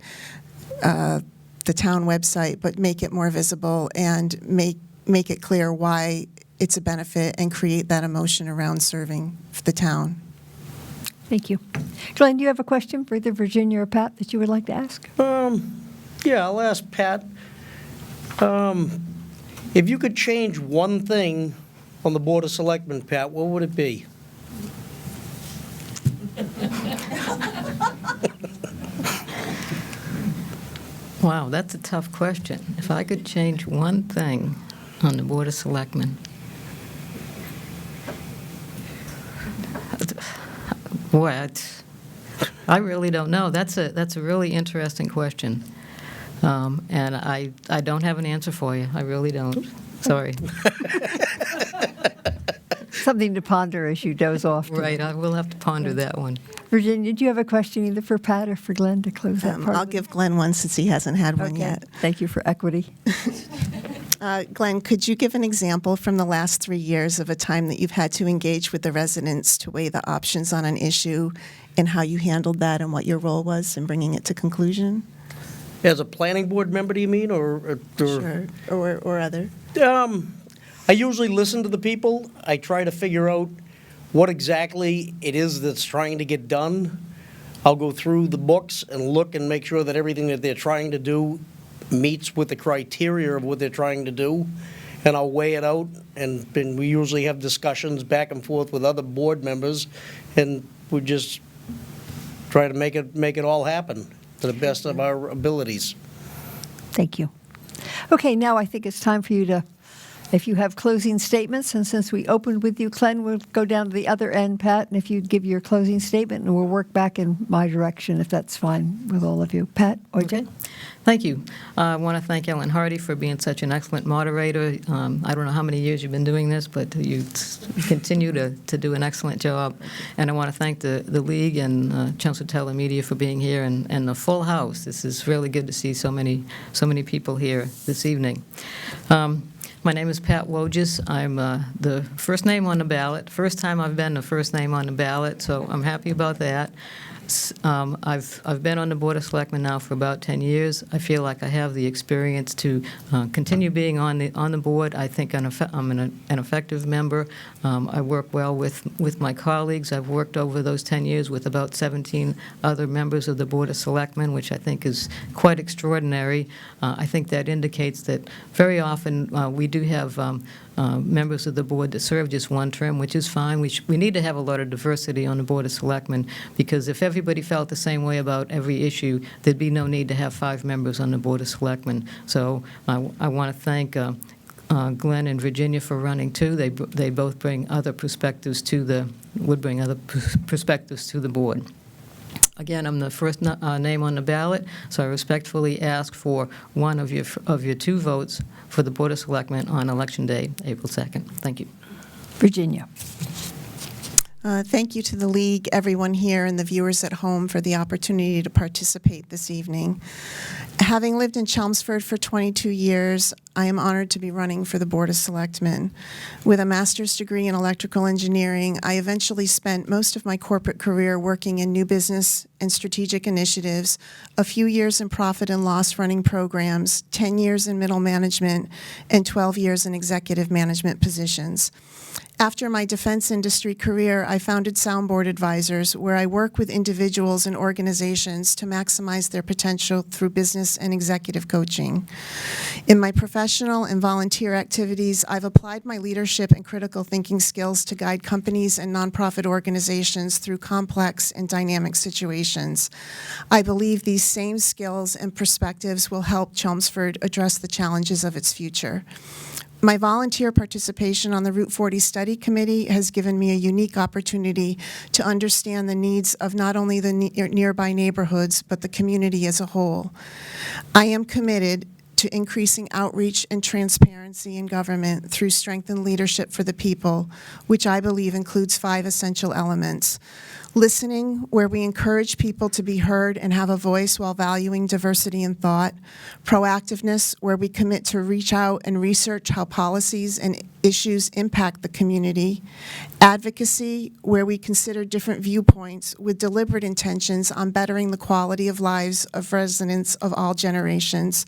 the town website, but make it more visible and make it clear why it's a benefit and create that emotion around serving the town. Thank you. Glenn, do you have a question for either Virginia or Pat that you would like to ask? Yeah, I'll ask Pat. If you could change one thing on the Board of Selectmen, Pat, what would it be? Wow, that's a tough question. If I could change one thing on the Board of Selectmen. Boy, I really don't know. That's a really interesting question. And I don't have an answer for you. I really don't. Sorry. Something to ponder as you doze off. Right, I will have to ponder that one. Virginia, do you have a question either for Pat or for Glenn to close that part? I'll give Glenn one since he hasn't had one yet. Thank you for equity. Glenn, could you give an example from the last 3 years of a time that you've had to engage with the residents to weigh the options on an issue and how you handled that and what your role was in bringing it to conclusion? As a planning board member, do you mean, or Sure, or other. I usually listen to the people. I try to figure out what exactly it is that's trying to get done. I'll go through the books and look and make sure that everything that they're trying to do meets with the criteria of what they're trying to do, and I'll weigh it out, and we usually have discussions back and forth with other board members, and we just try to make it all happen to the best of our abilities. Thank you. Okay, now I think it's time for you to, if you have closing statements, and since we opened with you, Glenn, we'll go down to the other end, Pat, and if you'd give your closing statement, and we'll work back in my direction, if that's fine with all of you. Pat, Oyjen? Thank you. I want to thank Ellen Hardy for being such an excellent moderator. I don't know how many years you've been doing this, but you continue to do an excellent job. And I want to thank the League and Chelmsford Telemedia for being here and the full house. This is really good to see so many people here this evening. My name is Pat Wojcik. I'm the first name on the ballot. First time I've been the first name on the ballot, so I'm happy about that. I've been on the Board of Selectmen now for about 10 years. I feel like I have the experience to continue being on the board. I think I'm an effective member. I work well with my colleagues. I've worked over those 10 years with about 17 other members of the Board of Selectmen, which I think is quite extraordinary. I think that indicates that very often we do have members of the board that serve just one term, which is fine. We need to have a lot of diversity on the Board of Selectmen, because if everybody felt the same way about every issue, there'd be no need to have 5 members on the Board of Selectmen. So I want to thank Glenn and Virginia for running too. They both bring other perspectives would bring other perspectives to the board. Again, I'm the first name on the ballot, so I respectfully ask for one of your 2 votes for the Board of Selectmen on Election Day, April 2nd. Thank you. Virginia. Thank you to the League, everyone here, and the viewers at home for the opportunity to participate this evening. Having lived in Chelmsford for 22 years, I am honored to be running for the Board of Selectmen. With a master's degree in electrical engineering, I eventually spent most of my corporate career working in new business and strategic initiatives, a few years in profit and loss running programs, 10 years in middle management, and 12 years in executive management positions. After my defense industry career, I founded Soundboard Advisors, where I work with individuals and organizations to maximize their potential through business and executive coaching. In my professional and volunteer activities, I've applied my leadership and critical thinking skills to guide companies and nonprofit organizations through complex and dynamic situations. I believe these same skills and perspectives will help Chelmsford address the challenges of its future. My volunteer participation on the Route 40 Study Committee has given me a unique opportunity to understand the needs of not only the nearby neighborhoods, but the community as a whole. I am committed to increasing outreach and transparency in government through strengthened leadership for the people, which I believe includes 5 essential elements. Listening, where we encourage people to be heard and have a voice while valuing diversity in thought. Proactiveness, where we commit to reach out and research how policies and issues impact the community. Advocacy, where we consider different viewpoints with deliberate intentions on bettering the quality of lives of residents of all generations.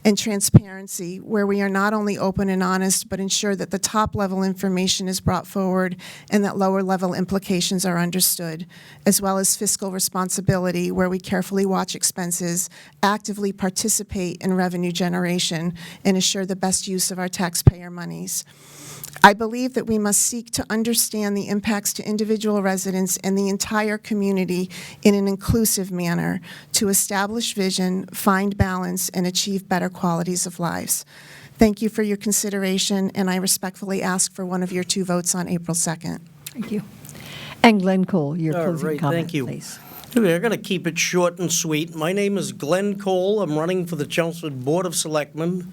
And transparency, where we are not only open and honest, but ensure that the top-level information is brought forward and that lower-level implications are understood, as well as fiscal responsibility, where we carefully watch expenses, actively participate in revenue generation, and assure the best use of our taxpayer monies. I believe that we must seek to understand the impacts to individual residents and the entire community in an inclusive manner to establish vision, find balance, and achieve better qualities of lives. Thank you for your consideration, and I respectfully ask for one of your 2 votes on April 2nd. Thank you. And Glenn Cole, your All closing right, comment, thank you. please. We're going to keep it short and sweet. My name is Glenn Cole. I'm running for the Chelmsford Board of Selectmen.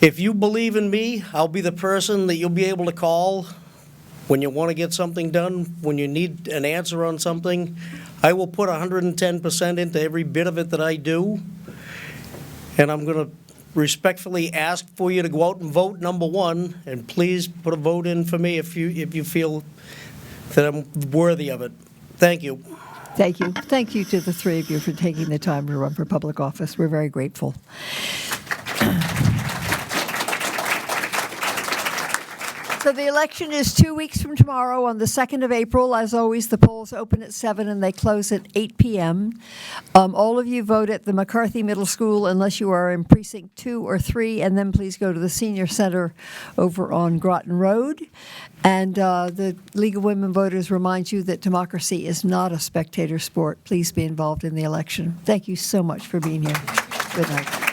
If you believe in me, I'll be the person that you'll be able to call when you want to get something done, when you need an answer on something. I will put 110% into every bit of it that I do. And I'm going to respectfully ask for you to go out and vote number 1, and please put a vote in for me if you feel that I'm worthy of it. Thank you. Thank you. Thank you to the 3 of you for taking the time to run for public office. We're very grateful. So the election is 2 weeks from tomorrow on the 2nd of April. As always, the polls open at 7 and they close at 8 p.m. All of you vote at the McCarthy Middle School unless you are in precinct 2 or 3, and then please go to the Senior Center over on Groton Road. And the League of Women Voters reminds you that democracy is not a spectator sport. Please be involved in the election. Thank you so much for being here. Good night.